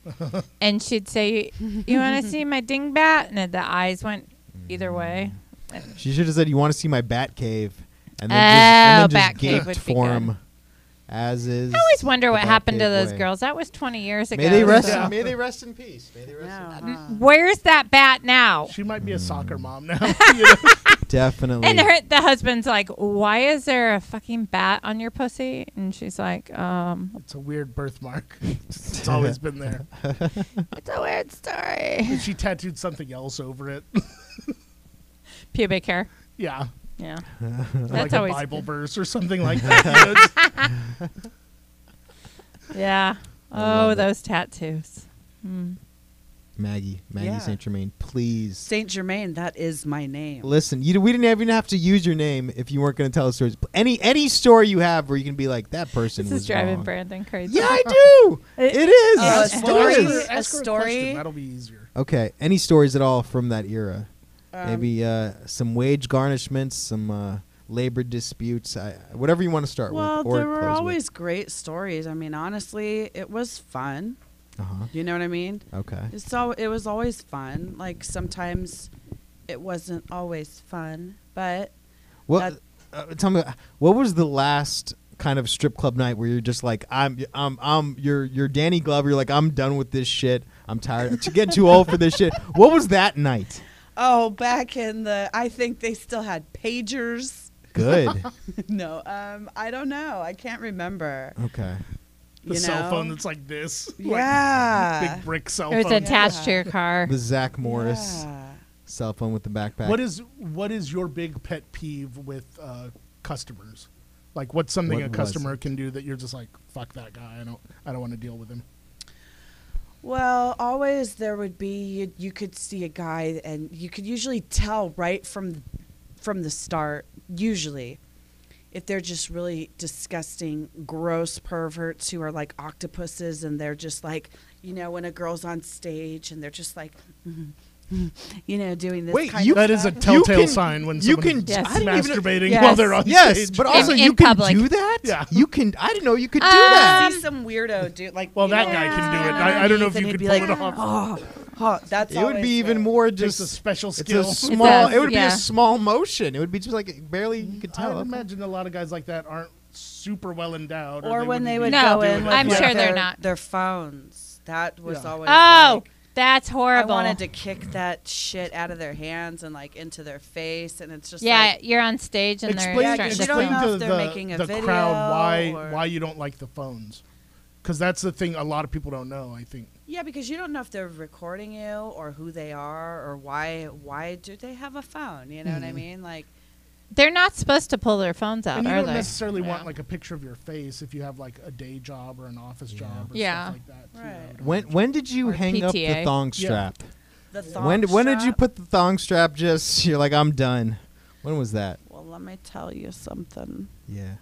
S1: and she'd say, "You want to see my dingbat?" And the eyes went either way.
S2: She should have said, "You want to see my bat cave?" And
S1: Oh,
S2: then
S1: bat
S2: just
S1: cave
S2: gaped
S1: would be
S2: for
S1: good.
S2: 'em, as is.
S1: I always wonder
S2: the
S1: what
S2: Bat
S1: happened to
S2: Cave
S1: those
S2: way.
S1: girls. That was 20 years ago.
S2: May they rest.
S4: Yeah.
S2: May they rest in peace. May they rest. In
S6: Yeah.
S1: Where's that bat now?
S4: She might be a soccer mom now.
S2: Definitely.
S1: And the husband's like, "Why is there a fucking bat on your pussy?" And she's like,
S4: It's a weird birthmark. It's always been there.
S1: "It's a weird story."
S4: And she tattooed something else over it.
S1: Pubic hair.
S4: Yeah.
S1: Yeah.
S4: Like
S1: That's
S4: a
S1: always
S4: Bible verse or something like that.
S1: Yeah.
S2: I
S1: Oh,
S2: love it.
S1: those tattoos.
S2: Maggie
S6: Yeah.
S2: Saint Germain, please.
S6: Saint Germain, that is my name.
S2: Listen, we didn't even have to use your name if you weren't going to tell us stories. Any story you have where you can be like, that person
S1: This
S2: was
S1: is driving
S2: wrong.
S1: Brandon crazy.
S2: Yeah, I do.
S1: It-
S2: It is.
S6: A
S2: It
S6: story.
S2: is.
S6: A
S4: Ask her a
S6: story.
S4: question. That'll be easier.
S2: Okay. Any stories at all from that era? Maybe some wage garnishments, some labor disputes, whatever you want to start
S6: Well,
S2: with. or
S6: there were
S2: close
S6: always great stories. I mean, honestly, it was fun.
S2: With. Uh-huh.
S6: You know what I mean?
S2: Okay.
S6: So it was always fun. Like sometimes it wasn't always fun, but
S2: Well, tell me, what was the last kind of strip club night where you're just like, you're Danny Glover. You're like, I'm done with this shit. I'm tired. To get too old for this shit. What was that night?
S6: oh, back in I think they still had pagers.
S2: Good.
S6: No, I don't know. I can't remember.
S2: Okay.
S4: The
S6: You
S4: cell
S6: know?
S4: phone that's like this.
S6: Yeah.
S4: Like big brick cell
S1: It was
S4: phone.
S1: attached to your car.
S2: The Zach Morris
S6: Yeah.
S2: cell phone with the backpack.
S4: What is your big pet peeve with customers? Like, what's something
S2: What
S4: a
S2: was
S4: customer can do that you're just like, fuck that guy. I don't want to deal with him.
S6: Well, always there would be you could see a guy and you could usually tell right from the start, usually, if they're just really disgusting, gross perverts who are like octopuses and they're just like, when a girl's on stage and they're just like doing this
S2: Wait,
S6: kind
S2: you-
S6: of
S4: That is a
S6: stuff.
S4: telltale
S2: can-
S4: sign when
S2: you
S4: someone's
S2: can-
S1: Yes.
S2: I didn't even-
S4: masturbating
S1: Yes.
S4: while they're on
S2: Yes,
S4: stage.
S2: but also
S1: In
S2: you can
S1: public.
S2: do that.
S4: Yeah.
S2: You can. I didn't know you could do
S1: Ah.
S2: that.
S6: See some weirdo dude like
S4: Well, that
S6: know,
S4: guy can do it.
S6: underneath
S4: I don't know if
S6: and
S4: you
S6: he'd
S4: could
S6: be
S4: pull
S6: like,
S4: it off.
S6: That's
S2: It would
S6: always
S2: be even
S6: the-
S2: more
S4: Takes
S2: just
S4: a special
S2: It's
S4: skill.
S2: a small.
S1: does,
S2: It would be
S1: yeah.
S2: a small motion. It would be just like barely you could tell.
S4: I imagine a lot of guys like that aren't super well endowed.
S6: Or when they would
S4: wouldn't
S1: No,
S6: go
S4: be
S6: in
S4: doing
S6: with
S4: it.
S1: I'm
S6: like,
S1: sure they're
S6: their,
S1: not.
S6: their phones. That was
S4: Yeah.
S6: always
S1: Oh,
S6: like,
S1: that's horrible.
S6: I wanted to kick that shit out of their hands and like into their face, and it's just
S1: Yeah,
S6: like,
S1: you're on stage and
S4: Explain,
S1: they're
S6: Yeah,
S1: starting
S6: 'cause
S1: to
S6: you don't
S1: film.
S6: know
S4: to
S6: if they're making a
S4: the
S6: video
S4: crowd
S6: or-
S4: why you don't like the phones. Because that's the thing a lot of people don't know, I think.
S6: yeah, because you don't know if they're recording you or who they are or why do they have a phone? You know what I mean? Like,
S1: They're not supposed to pull their phones out,
S4: And you
S1: are
S4: don't
S1: they?
S4: necessarily
S1: Yeah.
S4: want like a picture of your face if you have like a day job or an office job or
S1: Yeah.
S4: stuff like that. Too.
S6: Right.
S2: When did you
S1: Or
S2: hang up the
S1: PTA.
S2: thong
S4: Yeah.
S2: strap?
S6: The thong
S2: When did you
S6: strap?
S2: put the thong strap? Just you're like, I'm done. When was that?
S6: Well, let me tell you something.
S2: Yeah.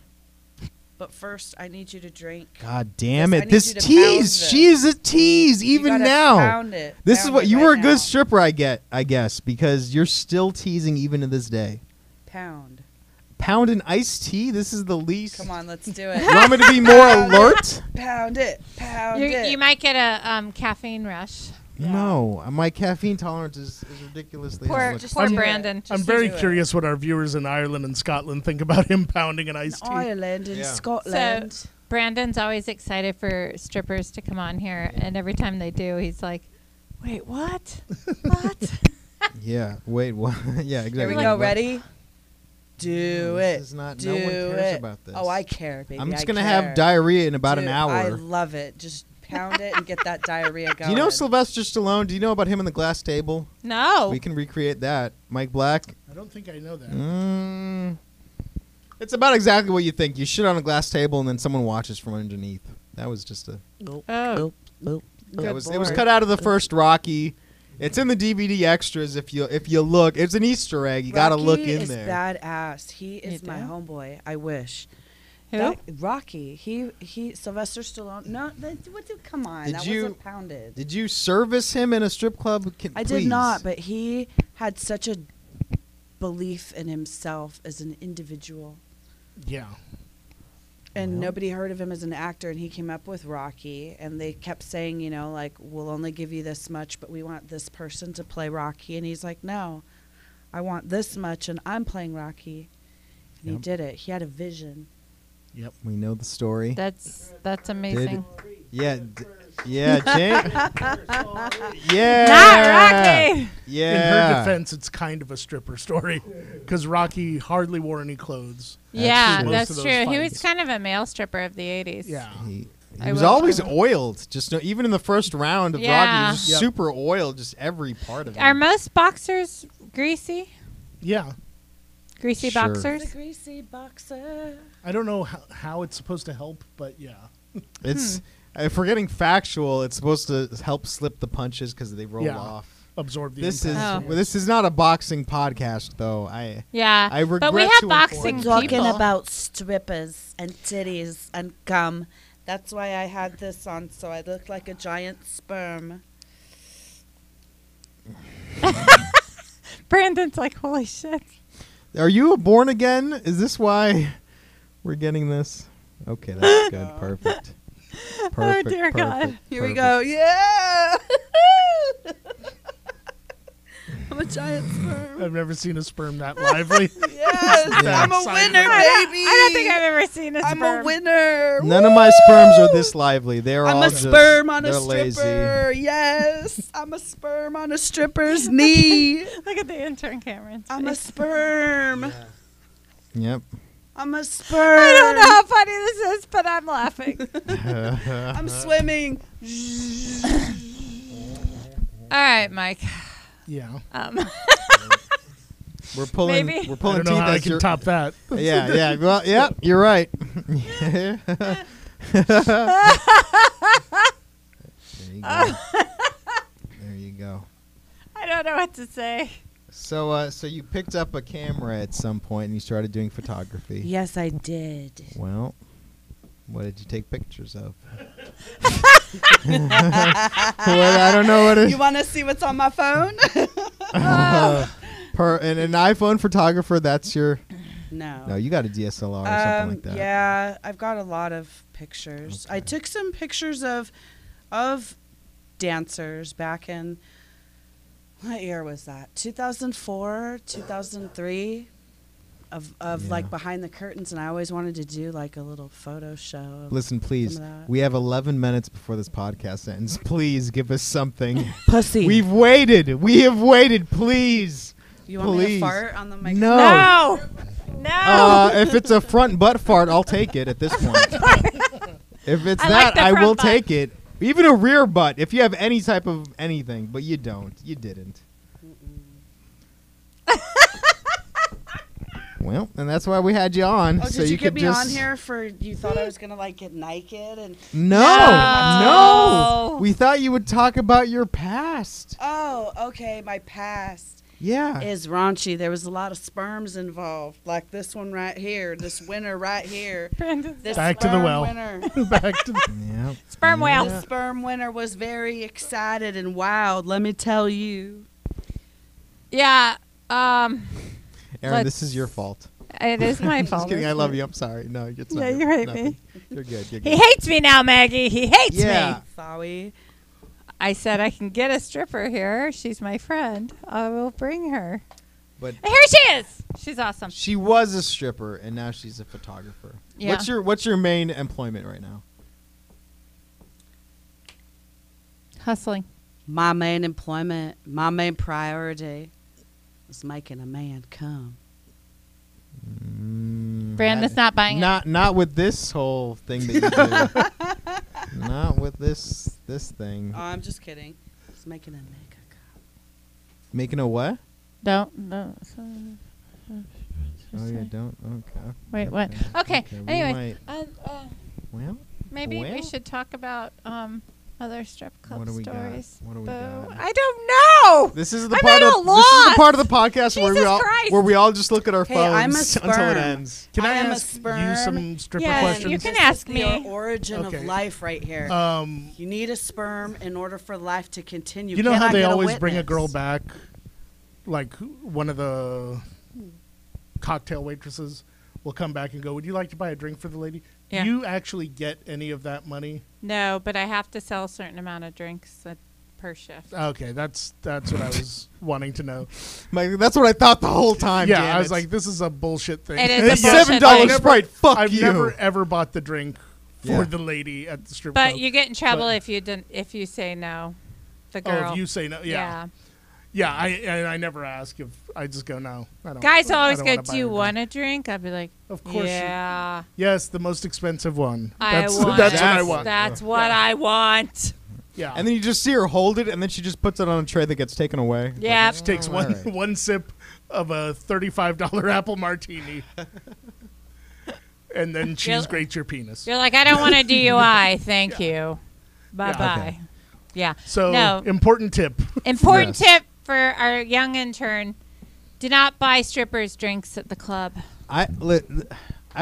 S6: But first, I need you to drink.
S2: God damn
S6: Yes, I
S2: it!
S6: need
S2: This
S6: you to
S2: tease.
S6: pound this.
S2: She is a tease
S6: You
S2: even
S6: gotta
S2: now.
S6: Pound it.
S2: This is
S6: Pound
S2: what
S6: it
S2: you
S6: right
S2: were a
S6: now.
S2: good stripper, I guess, because you're still teasing even to this day.
S6: Pound.
S2: Pound and iced tea. This is the least.
S6: Come on, let's do
S2: You
S6: it.
S2: want me to be more alert?
S6: Pound it. Pound it.
S1: You might get a caffeine rush.
S2: No, my caffeine tolerance is ridiculously high.
S1: Poor,
S2: Look,
S6: Just
S1: poor
S6: do it.
S1: Brandon.
S6: Just
S4: I'm
S6: to
S4: very
S6: do it.
S4: curious what our viewers in Ireland and Scotland think about him pounding an iced tea.
S6: Ireland and
S2: Yeah.
S6: Scotland.
S1: Brandon's always excited for strippers to come on here, and every time they do, he's like, "Wait, what? What?"
S2: Yeah. Wait. What? Yeah. Exactly.
S6: Here we
S1: Like,
S6: go.
S2: What?
S6: Ready? Do it.
S2: This is not.
S6: Do
S2: No one cares
S6: it.
S2: about this.
S6: Oh, I care, baby.
S2: I'm just
S6: I
S2: gonna
S6: care.
S2: have diarrhea in about
S6: Dude,
S2: an hour.
S6: I love it. Just pound it and get that diarrhea going.
S2: Do you know Sylvester Stallone? Do you know about him in the glass table?
S1: No.
S2: We can recreate that. Mike Black.
S4: I don't think I know that.
S2: It's about exactly what you think. You shit on a glass table and then someone watches from underneath. That was just a.
S6: Nope.
S1: Oh.
S6: Nope. Nope.
S1: Good
S2: It was
S1: Lord.
S2: cut out of the first Rocky. It's in the DVD extras. If you look, it's an Easter egg. You gotta look in
S6: is
S2: there.
S6: badass. He is
S1: You
S6: my
S1: do?
S6: homeboy. I wish.
S1: Who?
S6: That- Rocky. He Sylvester Stallone. No, come on.
S2: Did
S6: That
S2: you-
S6: wasn't pounded.
S2: Did you service him in a strip club?
S6: I did not, but he had such a belief in himself as an individual.
S4: Yeah.
S6: And
S2: Well.
S6: nobody heard of him as an actor, and he came up with Rocky, and they kept saying, you know, like, we'll only give you this much, but we want this person to play Rocky. And he's like, no, I want this much, and I'm playing Rocky. And he
S2: Yep.
S6: did it. He had a vision.
S2: We know the story.
S1: That's amazing.
S2: Yeah. Yeah, Jane. Yeah.
S1: Not Rocky.
S2: Yeah.
S4: In her defense, it's kind of a stripper story because Rocky hardly wore any clothes.
S1: Yeah,
S2: true.
S4: Most
S1: that's
S4: of those
S1: true. He was
S4: fights.
S1: kind of a male stripper of the 80s.
S4: Yeah.
S2: He
S1: I
S2: was
S1: will-
S2: always oiled. Just even in the first round of Rocky,
S1: Yeah.
S2: he was just
S4: Yep.
S2: super oiled. Just every part of him.
S1: Are most boxers greasy?
S4: Yeah.
S1: Greasy
S2: Sure.
S1: boxers?
S6: The greasy boxer.
S4: I don't know how it's supposed to help, but yeah.
S2: It's if we're getting factual, it's supposed to help slip the punches because they roll
S4: Yeah.
S2: off.
S4: Absorb the
S2: This is
S4: impact.
S1: Oh.
S2: this is not a boxing podcast, though.
S1: Yeah.
S2: I
S1: but we
S2: regret
S1: have
S2: to
S1: boxing
S2: inform
S6: We're
S2: you.
S6: talking
S1: people.
S6: about strippers and titties and gum. That's why I had this on, so I looked like a giant sperm.
S1: Brandon's like, holy shit.
S2: Are you a born again? Is this why we're getting this? Okay, that's good. Perfect. Perfect.
S1: dear God.
S2: perfect,
S6: Here we
S2: perfect.
S6: go. Yeah. I'm a giant sperm.
S4: I've never seen a sperm that lively.
S6: Yes,
S2: Yeah.
S6: I'm a
S4: Excited
S6: winner,
S4: about
S6: baby.
S1: I don't think I've ever seen a
S6: I'm
S1: sperm.
S6: a winner.
S2: None of my sperms are this lively. They're
S6: I'm
S2: all
S6: a
S2: just,
S6: sperm on a
S2: they're
S6: stripper.
S2: lazy.
S6: Yes, I'm a sperm on a stripper's knee.
S1: Look at the intern Cameron.
S6: I'm a sperm.
S2: Yep.
S6: I'm a sperm.
S1: I don't know how funny this is, but I'm laughing.
S6: I'm swimming.
S1: All right, Mike.
S4: Yeah.
S2: We're pulling.
S1: Maybe.
S2: We're
S4: I
S2: pulling
S4: don't know
S2: teeth
S4: how I
S2: as
S4: can
S2: you're-
S4: top that.
S2: Yeah, yeah. Well, yeah. You're right. There you go. There you go.
S1: I don't know what to say.
S2: So, so you picked up a camera at some point and you started doing photography.
S6: Yes, I did.
S2: Well, what did you take pictures of? I don't know what it
S6: You want to see what's on my phone?
S2: and an iPhone photographer. That's your.
S6: No.
S2: No, you got a DSLR or something like that.
S6: Yeah, I've got a lot of pictures. I
S2: Okay.
S6: took some pictures of dancers back in, what year was that? 2004, 2003, of like
S2: Yeah.
S6: behind the curtains, and I always wanted to do like a little photo show. Of
S2: Listen, please.
S6: some of that.
S2: We have 11 minutes before this podcast ends. Please give us something.
S6: Pussy.
S2: We've waited. We have waited. Please.
S6: You want me
S2: please.
S6: to fart on the microphone?
S2: No.
S1: No.
S2: If it's a front butt fart, I'll take it at this point. If it's
S1: I
S2: that,
S1: like the
S2: I
S1: front
S2: will
S1: butt.
S2: take it. Even a rear butt, if you have any type of anything, but you don't. You didn't. Well, and that's why we had you on.
S6: Oh,
S2: so
S6: did you
S2: could
S6: get me
S2: just
S6: on here for you thought I was gonna like get naked and
S2: No,
S1: No.
S2: we thought you would talk about your past.
S6: oh, okay, my past
S2: Yeah.
S6: is raunchy. There was a lot of sperms involved, like this one right here, this winner right here.
S1: Brandon's
S6: This
S4: Back to the
S6: sperm
S4: well.
S6: winner.
S4: Back to
S2: Yep.
S1: sperm whale.
S6: The sperm winner was very excited and wild. Let me tell you.
S1: Yeah.
S2: Erin,
S1: Let's-
S2: this is your fault.
S1: It is my
S2: Just
S1: fault.
S2: kidding. I love you. I'm sorry. No, it's not.
S1: Yeah,
S2: your-
S1: you hate
S2: nothing.
S1: me.
S2: You're good. You're good.
S1: He hates me now, Maggie. He hates
S2: Yeah.
S1: me.
S6: Sorry.
S1: I said I can get a stripper here. She's my friend. I will bring her.
S2: But
S1: And here she is. She's awesome.
S2: she was a stripper, and now she's a photographer.
S1: Yeah.
S2: What's your main employment right now?
S1: Hustling.
S6: My main employment, my main priority is making a man come.
S1: Brandon's not buying it.
S2: Not with this whole thing that you do. Not with this thing.
S6: Oh, I'm just kidding. It's making a nigga come.
S2: Making a what?
S1: Don't.
S2: Oh yeah, don't. Okay.
S1: Wait, what? Okay.
S2: we
S1: Anyway,
S2: might- well,
S1: maybe
S2: Well?
S1: we should talk about other strip club
S2: What do we got?
S1: stories.
S2: What do we
S1: Boo.
S2: got?
S1: I don't know.
S2: this is the
S1: I'm
S2: part
S1: at
S2: of
S1: a
S2: this is the
S1: loss.
S2: part of the podcast where
S1: Jesus Christ.
S2: we all just look at our
S6: Hey,
S2: phones
S6: I'm a
S2: until it
S6: sperm.
S2: ends.
S4: Can I
S6: I am a
S4: ask you
S6: sperm.
S4: some stripper
S1: Yes,
S4: questions?
S1: you can
S6: This
S1: ask
S6: is
S1: me.
S6: the origin
S4: Okay.
S6: of life right here. You need a sperm in order for life to continue.
S4: You know
S6: Can
S4: how
S6: I
S4: they
S6: get
S4: always bring a
S6: witness?
S4: girl back, like one of the cocktail waitresses will come back and go, "Would you like to buy a drink for the lady?"
S1: Yeah.
S4: Do you actually get any of that money?
S1: No, but I have to sell a certain amount of drinks per shift.
S4: Okay, that's what I was wanting to know.
S2: That's what I thought the whole time.
S4: Yeah,
S2: damn
S4: I was
S2: it.
S4: like, this is a bullshit thing.
S1: It is a
S2: It's
S1: bullshit
S2: $7
S1: thing.
S2: Sprite. Fuck
S4: I've
S2: you.
S4: never ever bought the drink for
S2: Yeah.
S4: the lady at the strip
S1: But
S4: club.
S1: you get in trouble
S4: But-
S1: if you say no. The
S4: Oh,
S1: girl.
S4: if you say no, yeah. I never ask if I just go no. I don't.
S1: Guys
S4: I
S1: always
S4: don't
S1: go,
S4: wanna
S1: "Do
S4: buy
S1: you
S4: her drink."
S1: want a drink?" I'd be like,
S4: Of course.
S1: "Yeah,
S4: Yes, the most expensive one.
S1: I
S4: That's
S1: want.
S4: that's what I want.
S1: That's what I want."
S4: Yeah.
S2: And then you just see her hold it, and then she just puts it on a tray that gets taken away.
S1: Yeah.
S4: She takes
S2: Oh,
S4: one
S2: alright.
S4: one sip of a $35 apple martini. And then cheese
S1: You're-
S4: grates your penis.
S1: You're like, "I don't want a DUI, thank you, bye bye."
S2: Okay.
S1: Yeah.
S4: So
S1: No.
S4: important tip.
S1: Important
S2: Yes.
S1: tip for our young intern: do not buy strippers drinks at the club.
S2: I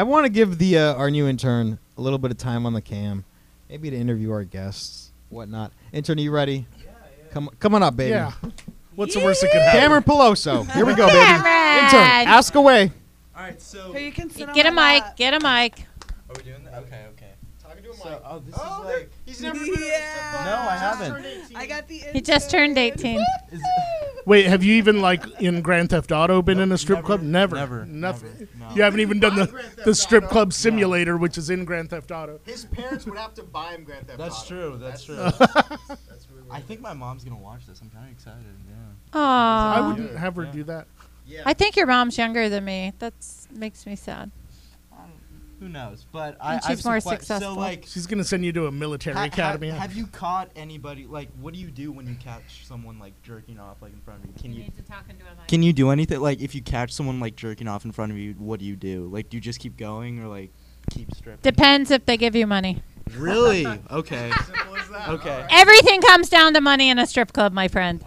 S2: want to give the our new intern a little bit of time on the cam, maybe to interview our guests, whatnot. Intern, are you ready? Yeah. Come on up, baby.
S4: Yeah. What's the worst that could happen?
S2: Cameron Peloso. Here we go, baby.
S1: Cameron!
S2: Intern, ask away.
S7: All right, so
S6: Hey, you can sit on
S1: Get a
S6: my
S1: mic.
S6: lap.
S1: Get a mic.
S7: are we doing that? Okay.
S2: Talking to a
S7: So, oh, this
S2: Oh,
S7: is like.
S2: he's never
S6: been in a strip club.
S7: No, I haven't.
S6: I got the.
S1: He just turned 18.
S7: Is,
S4: Wait, have you even like in Grand Theft Auto been in a strip club? Never.
S7: Never.
S4: Nothing.
S7: No.
S4: You haven't even done
S2: Grand Theft
S4: the strip
S2: Auto?
S4: club simulator, which is in Grand Theft Auto.
S2: His parents would have to buy him Grand Theft
S7: That's true. That's true.
S2: That's really
S7: I think my mom's gonna watch this. I'm kind of excited. Yeah.
S4: I
S1: Aww.
S4: wouldn't have her do that.
S2: Yeah.
S1: I think your mom's younger than me. That makes me sad.
S7: Who knows? But
S1: And
S7: I
S1: she's more
S7: So
S1: successful.
S7: like,
S4: She's gonna send you to a military academy.
S7: have you caught anybody? Like, what do you do when you catch someone like jerking off like in front of you? Can you do anything? Like, if you catch someone like jerking off in front of you, what do you do? Like, do you just keep going or like keep stripping?
S1: Depends if they give you money.
S7: Really? Okay.
S2: Simple as that.
S7: Okay.
S1: Everything comes down to money in a strip club, my friend.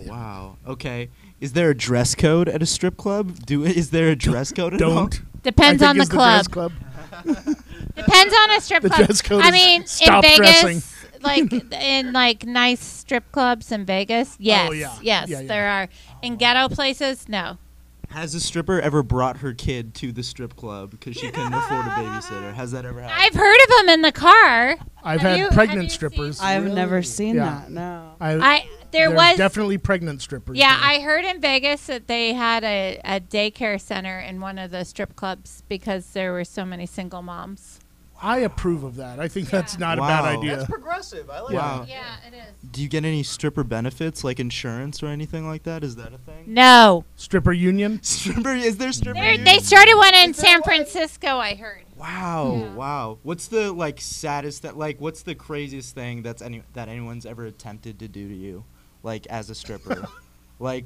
S7: Wow. Okay. Is there a dress code at a strip club? Is there a dress code at all?
S4: Don't.
S1: Depends
S4: I
S1: on
S4: think
S1: the
S4: is dress
S1: club.
S4: club.
S1: Depends on a strip
S4: The
S1: club.
S4: dress code
S1: I
S4: is
S1: mean, in
S4: stop
S1: Vegas,
S4: dressing.
S1: like in like nice strip clubs in Vegas, yes,
S4: Oh, yeah.
S1: yes,
S4: Yeah, yeah.
S1: there are. In ghetto places, no.
S7: Has a stripper ever brought her kid to the strip club because she couldn't afford a babysitter? Has that ever happened?
S1: I've heard of them in the car.
S4: I've
S1: Have
S4: had
S1: you-
S4: pregnant
S1: have you
S4: strippers.
S1: seen-
S6: I've never seen
S4: Yeah.
S6: that. No.
S1: There
S4: there's
S1: was
S4: definitely pregnant strippers.
S1: Yeah,
S4: there.
S1: I heard in Vegas that they had a daycare center in one of the strip clubs because there were so many single moms.
S4: I approve of that. I think that's not a
S7: Wow.
S4: bad
S2: That's
S4: idea.
S2: progressive. I like
S7: Wow.
S2: that.
S1: Yeah, it is.
S7: Do you get any stripper benefits like insurance or anything like that? Is that a thing?
S1: No.
S4: Stripper union.
S7: Stripper? Is there stripper?
S1: They started one in San Francisco, I heard.
S7: Wow,
S1: Yeah.
S7: wow. What's the like saddest that like what's the craziest thing that anyone's ever attempted to do to you, like as a stripper? Like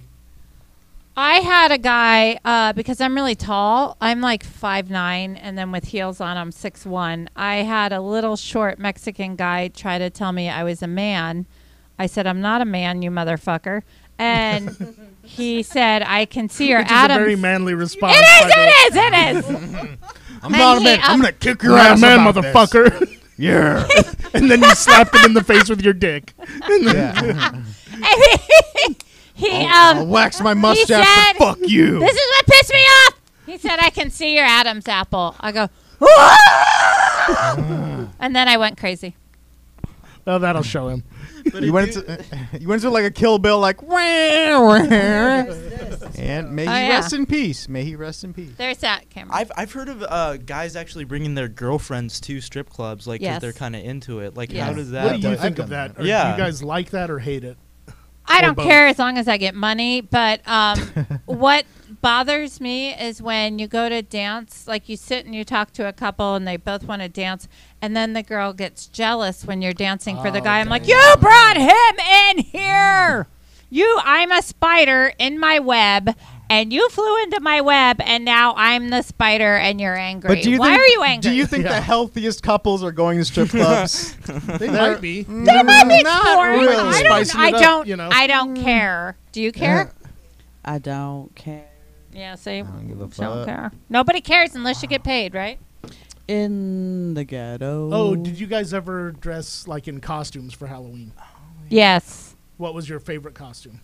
S1: I had a guy because I'm really tall. I'm like 5'9", and then with heels on, I'm 6'1". I had a little short Mexican guy try to tell me I was a man. I said, "I'm not a man, you motherfucker." And he said, "I can see your
S4: Which
S1: Adams."
S4: is a very manly response.
S1: It is.
S2: I'm not a man. I'm gonna kick your ass,
S4: man,
S2: about
S4: motherfucker.
S2: This. Yeah.
S4: And then you slapped him in the face with your dick.
S2: Yeah. I'll wax my mustache,
S1: said,
S2: but fuck you.
S1: "This is what pissed me off." He said, "I can see your Adam's apple." I go, "Whoa!" And then I went crazy.
S4: Well, that'll show him.
S2: You went into like a Kill Bill, like, and may he rest in peace. May he rest in peace.
S1: There's that camera.
S7: I've heard of guys actually bringing their girlfriends to strip clubs, like, 'cause
S1: Yes.
S7: they're kind of into it. Like,
S1: Yes.
S7: how does that?
S4: What do you
S2: I've
S4: think
S2: done
S4: of that?
S2: that.
S4: Or
S7: Yeah.
S4: do you guys like that or hate it?
S1: I
S4: Or
S1: don't
S4: both?
S1: care as long as I get money. But what bothers me is when you go to dance, like you sit and you talk to a couple and they both want to dance, and then the girl gets jealous when you're dancing for the guy. I'm like, "You brought him in here. I'm a spider in my web, and you flew into my web, and now I'm the spider, and you're angry. Why are you angry?"
S2: Do you think the healthiest couples are going to strip clubs?
S4: They might be.
S1: They might be
S2: Not
S1: exploring.
S2: really.
S4: Spicing
S1: I
S4: it up,
S1: don't.
S4: you know.
S1: I don't care. Do you care?
S6: I don't care.
S1: Yeah. See,
S2: don't give a
S1: don't
S2: fuck.
S1: care. Nobody cares unless you get paid, right?
S6: In the ghetto.
S4: Oh, did you guys ever dress like in costumes for Halloween?
S1: Yes.
S4: What was your favorite costume?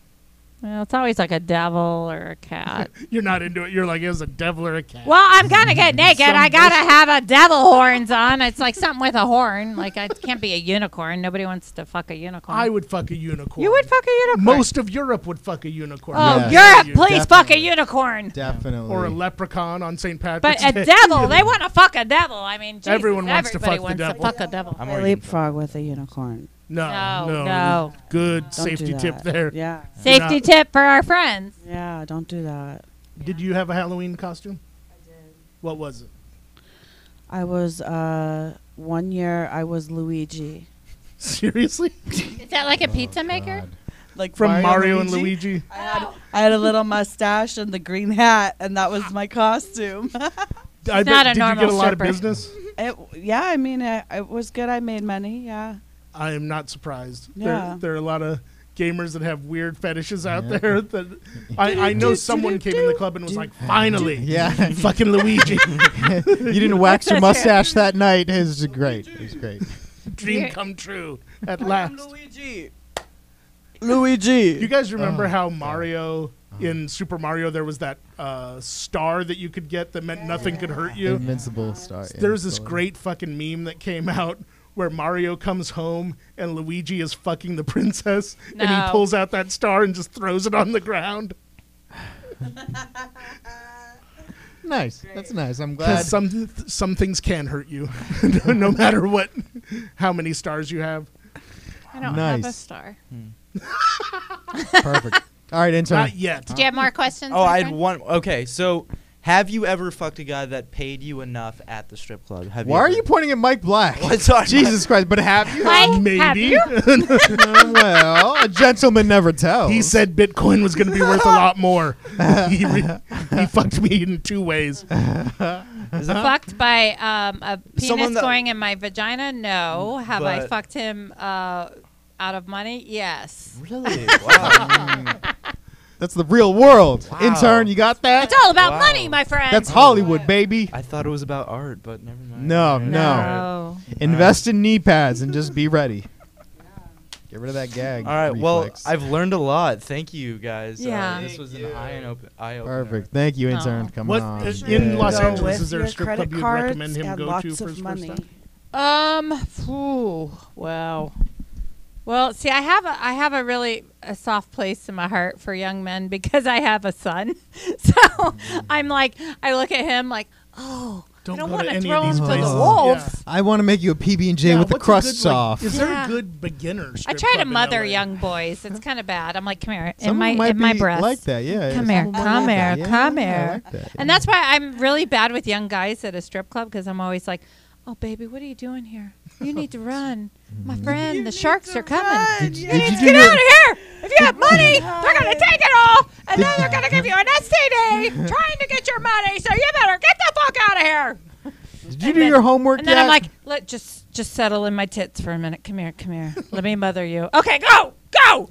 S1: Well, it's always like a devil or a cat.
S4: You're not into it. You're like, it was a devil or a cat.
S1: Well, I'm gonna get naked.
S4: Some
S1: I gotta have a devil horns on. It's like something with a horn. Like I can't be a unicorn. Nobody wants to fuck a unicorn.
S4: I would fuck a unicorn.
S1: You would fuck a unicorn.
S4: Most of Europe would fuck a unicorn.
S1: Oh,
S2: Yeah.
S1: Europe, please fuck a
S2: Definitely.
S1: unicorn.
S2: Definitely.
S4: Or a leprechaun on St. Patrick's
S1: But
S4: Day.
S1: a devil, they want to fuck a devil. I mean, Jesus,
S4: Everyone wants to
S1: everybody
S4: fuck the
S1: wants
S4: devil.
S1: fuck a devil.
S7: I'm
S6: I
S7: already
S6: leapfrog with a unicorn.
S1: No.
S4: Good
S6: Don't
S4: safety
S6: do
S4: tip
S6: that.
S4: there.
S6: Yeah.
S1: Safety
S4: not-
S1: tip for our friends.
S6: Yeah, don't do that.
S4: Did you have a Halloween costume? I did. What was it?
S6: I was, 1 year, I was Luigi.
S4: Seriously?
S1: Is that like a pizza maker?
S2: God.
S6: Like
S4: From Mario and Luigi?
S6: I had a little mustache and the green hat, and that was my costume.
S4: I
S1: not a
S4: did you
S1: normal
S4: get a lot of
S1: stripper.
S4: business?
S6: Yeah, I mean, it was good. I made money, yeah.
S4: I am not surprised.
S6: Yeah.
S4: There are a lot of gamers that have weird fetishes out
S2: Yeah.
S4: there. That I know someone came in the club and was like, finally,
S2: Yeah.
S4: fucking Luigi.
S2: You didn't wax your mustache that night. It was great. It was great.
S4: Dream come true at last.
S6: Luigi.
S4: You guys remember
S2: Oh,
S4: how
S2: God.
S4: Mario, in Super Mario, there was that star that you could get that meant nothing could hurt you?
S2: Invincible star.
S4: There's this
S2: Invincible.
S4: great fucking meme that came out where Mario comes home and Luigi is fucking the princess, and he
S1: No.
S4: pulls out that star and just throws it on the ground.
S2: Nice. That's nice. I'm glad.
S4: Because some things can hurt you, no matter how many stars you have.
S1: I don't have a
S2: Nice.
S1: star.
S2: Perfect. All right, intern.
S4: Not yet.
S1: Do you have more questions?
S7: Oh,
S1: my
S7: I had
S1: friend?
S7: one. Okay, so have you ever fucked a guy that paid you enough at the strip club? Have
S2: Why are
S7: ever?
S2: you pointing at Mike Black?
S7: Well, sorry,
S2: Jesus Christ! But have you?
S1: Mike, have
S4: Maybe.
S1: you?
S2: Well, a gentleman never tells.
S4: He said Bitcoin was going to be worth a lot more. he fucked me in 2 ways.
S7: Is that-
S1: Fucked by a penis
S7: Someone that-
S1: going in my vagina? No. Have I
S7: But-
S1: fucked him out of money? Yes.
S7: Really? Wow.
S2: That's the real world.
S7: Wow.
S2: Intern, you got that?
S1: It's all about
S7: Wow.
S1: money, my friend.
S2: That's Hollywood, baby.
S7: I thought it was about art, but never mind.
S2: No,
S7: Alright.
S2: no.
S1: No.
S2: Invest in knee pads and just be ready. Get rid of that gag.
S7: All right. Well,
S2: reflex.
S7: I've learned a lot. Thank you, guys.
S1: Yeah.
S7: This was an eye opener.
S2: Perfect. Thank you, intern.
S1: Oh.
S2: Come
S4: What
S2: on.
S4: in Los
S6: Go
S4: Angeles
S6: with
S4: is there a
S6: your
S4: strip
S6: credit
S4: club you'd
S6: cards
S4: recommend him
S6: and
S4: go
S6: lots
S4: to for
S6: of
S4: his first
S6: money.
S4: time?
S1: Wow. Well, see, I have a really a soft place in my heart for young men because I have a son. So I'm like, I look at him like, oh,
S4: Don't
S1: I don't
S4: go
S1: want
S4: to
S1: to
S4: any
S1: throw
S4: of
S1: him
S4: these
S1: to the
S2: places.
S1: wolves.
S2: I want to make you a PB&J
S4: Yeah,
S2: with the
S4: what's a
S2: crusts
S4: good, like,
S2: off.
S4: Is there
S1: Yeah.
S4: a good beginner
S1: I
S4: strip
S1: try to
S4: club in
S1: mother
S4: LA?
S1: young boys. It's kind of bad. I'm like, come here,
S2: Some
S1: in my
S2: might
S1: in my
S2: be
S1: breast.
S2: like that, yeah.
S1: Come
S2: Some
S1: here,
S2: might
S1: come
S2: like that.
S1: here,
S2: Yeah,
S1: come
S2: I
S1: here.
S2: like that,
S1: And
S2: yeah.
S1: that's why I'm really bad with young guys at a strip club because I'm always like, "Oh, baby, what are you doing here? You need to run. My friend, the sharks are coming. You need to get out of here. If you have money, they're going to take it all, and then they're going to give you an STD trying to get your money, so you better get the fuck out of here."
S2: Did you do your homework
S1: And
S2: yet?
S1: then I'm like, just settle in my tits for a minute. Come here. Let me mother you. Okay, go. So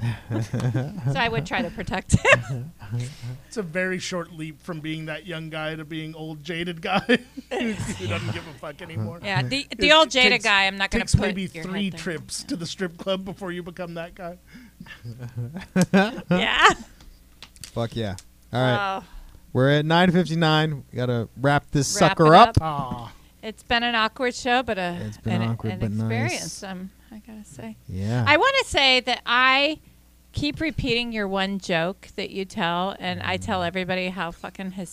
S1: I would try to protect him.
S4: It's a very short leap from being that young guy to being old jaded guy who doesn't give a fuck anymore.
S1: Yeah, the old jaded
S4: takes-
S1: guy. I'm not going to
S4: Takes
S1: put
S4: maybe
S1: your
S4: 3
S1: head there.
S4: trips to the strip club before you become that guy.
S1: Yeah.
S2: Fuck yeah. All right.
S1: Oh,
S2: We're at 9:59. We got to wrap this
S1: Wrap
S2: sucker
S1: it
S2: up.
S1: up.
S4: Aw.
S1: it's been an awkward show, but
S2: It's been awkward,
S1: an
S2: but
S1: experience.
S2: nice.
S1: I gotta say.
S2: Yeah.
S1: I want to say that I keep repeating your one joke that you tell, and I tell everybody how fucking
S4: I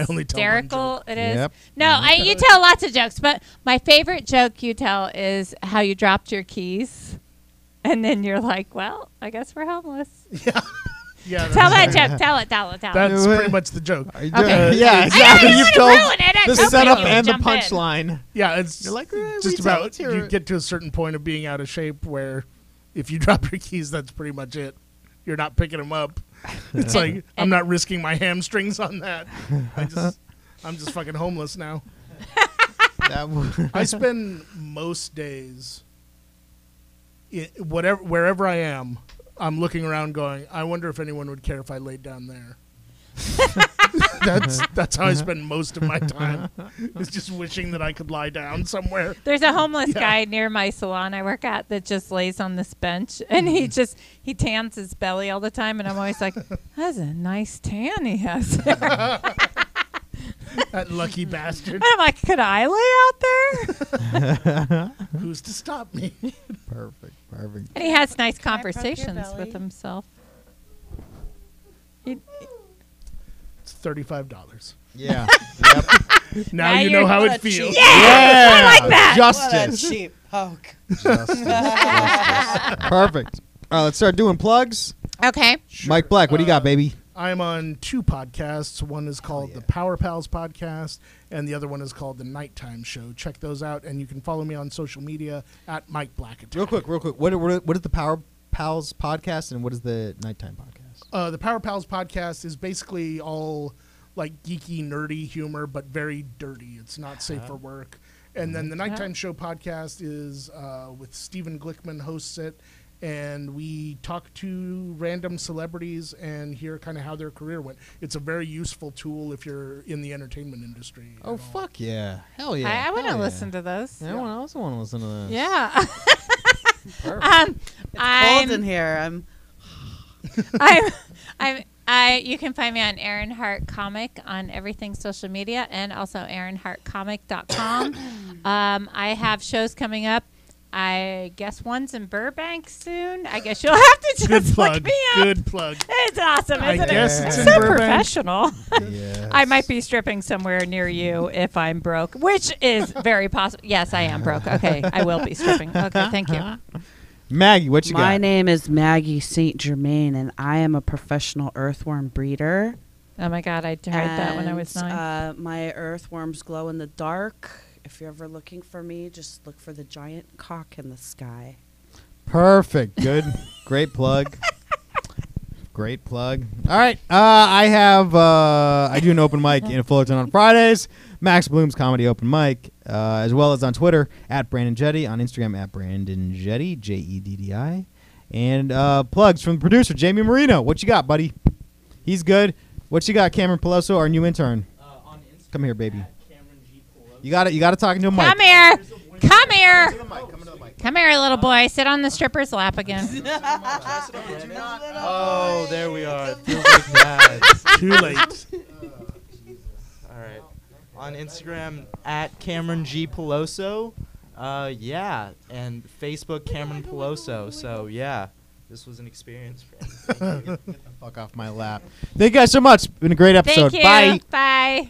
S4: only tell one
S1: hysterical it is.
S2: Yep.
S1: No, you tell lots of jokes, but my favorite joke you tell is how you dropped your keys, and then you're like, "Well, I guess we're homeless."
S4: Yeah.
S1: Tell that joke. Tell it.
S4: That's pretty much the joke.
S2: Are you
S1: Okay.
S2: doing- yeah,
S1: I
S2: exactly.
S1: don't
S2: You've
S1: want to
S2: told
S1: ruin it. I
S2: the
S1: told
S2: setup
S1: you.
S2: and the
S1: Jump in.
S2: punchline.
S4: Yeah, it's
S2: You're like,
S4: just
S2: retell,
S4: about
S2: let's hear
S4: you
S2: it.
S4: get to a certain point of being out of shape where if you drop your keys, that's pretty much it. You're not picking them up. It's like I'm not risking my hamstrings on that. I'm just fucking homeless now. I spend most days, wherever I am, I'm looking around going, I wonder if anyone would care if I laid down there. That's how I spend most of my time. Is just wishing that I could lie down somewhere.
S1: There's a homeless guy near my salon I work at that just lays on this bench, and he tans his belly all the time, and I'm always like, "That's a nice tan he has there."
S4: That lucky bastard.
S1: And I'm like, "Could I lay out there?"
S4: Who's to stop me?
S2: Perfect.
S1: And he has nice
S6: Can I poke your
S1: conversations
S6: belly?
S1: with himself.
S4: It's $35.
S2: Yeah.
S4: Now
S1: Now
S4: you know
S1: you're-
S4: how
S6: what
S4: it
S6: a
S4: feels.
S6: cheat.
S1: Yeah, I like that.
S2: Justice.
S6: What a cheap poke.
S2: Justice. Perfect. All right, let's start doing plugs.
S1: Okay.
S2: Mike Black, what do you got, baby?
S4: I'm on 2 podcasts. One is called the Power Pals podcast, and the other one is called the Nighttime Show. Check those out, and you can follow me on social media at Mike Black.
S2: Real quick. What is the Power Pals podcast and what is the Nighttime podcast?
S4: The Power Pals podcast is basically all like geeky, nerdy humor, but very dirty. It's not safe for work. And then the Nighttime Show podcast is with Stephen Glickman hosts it, and we talk to random celebrities and hear kind of how their career went. It's a very useful tool if you're in the entertainment industry.
S2: Oh, fuck yeah. Hell yeah.
S1: I want to
S2: Hell yeah.
S1: listen to those.
S2: Yeah, I also want to listen to this.
S1: Yeah.
S6: Cold in here.
S1: You can find me on Erin Hart Comic on everything social media and also erinhartcomic.com. I have shows coming up. I guess one's in Burbank soon. I guess you'll have to
S4: Good
S1: just
S4: plug.
S1: look me up.
S4: Good plug.
S1: It's awesome,
S4: I
S1: isn't
S4: guess
S1: it?
S4: it's
S1: I'm
S4: in
S1: so
S4: Burbank.
S1: professional.
S2: Yes.
S1: I might be stripping somewhere near you if I'm broke, which is very possible. Yes, I am broke. Okay, I will be stripping. Okay, thank you.
S2: Maggie, what you
S3: My
S2: got?
S3: name is Maggie St. Germain, and I am a professional earthworm breeder.
S1: Oh my God, I tried that when I was 9.
S3: My earthworms glow in the dark. If you're ever looking for me, just look for the giant cock in the sky.
S2: Perfect. Good. Great plug. Great plug. All right. I do an open mic in Fullerton on Fridays. Max Bloom's Comedy Open Mic, as well as on Twitter at Brandon Jetty, on Instagram at Brandon Jetty, Jeddi. And plugs from the producer, Jamie Marino. What you got, buddy? He's good. What you got, Cameron Peloso, our new intern?
S7: On Instagram,
S2: Come here, baby.
S7: Cameron G. Peloso.
S2: You got it. You got to talk into a mic.
S1: Come here. Come here.
S2: Come to the mic.
S1: Come here, little boy. Sit on the stripper's lap again.
S7: Oh, there we are. It feels like that.
S4: Too late.
S7: All right. On Instagram at Cameron G. Peloso. Yeah. And Facebook Cameron Peloso. So, yeah. This was an experience for me. Thank you.
S2: Fuck off my lap. Thank you guys so much. Been a great episode.
S1: Thank you.
S2: Bye.
S1: Bye.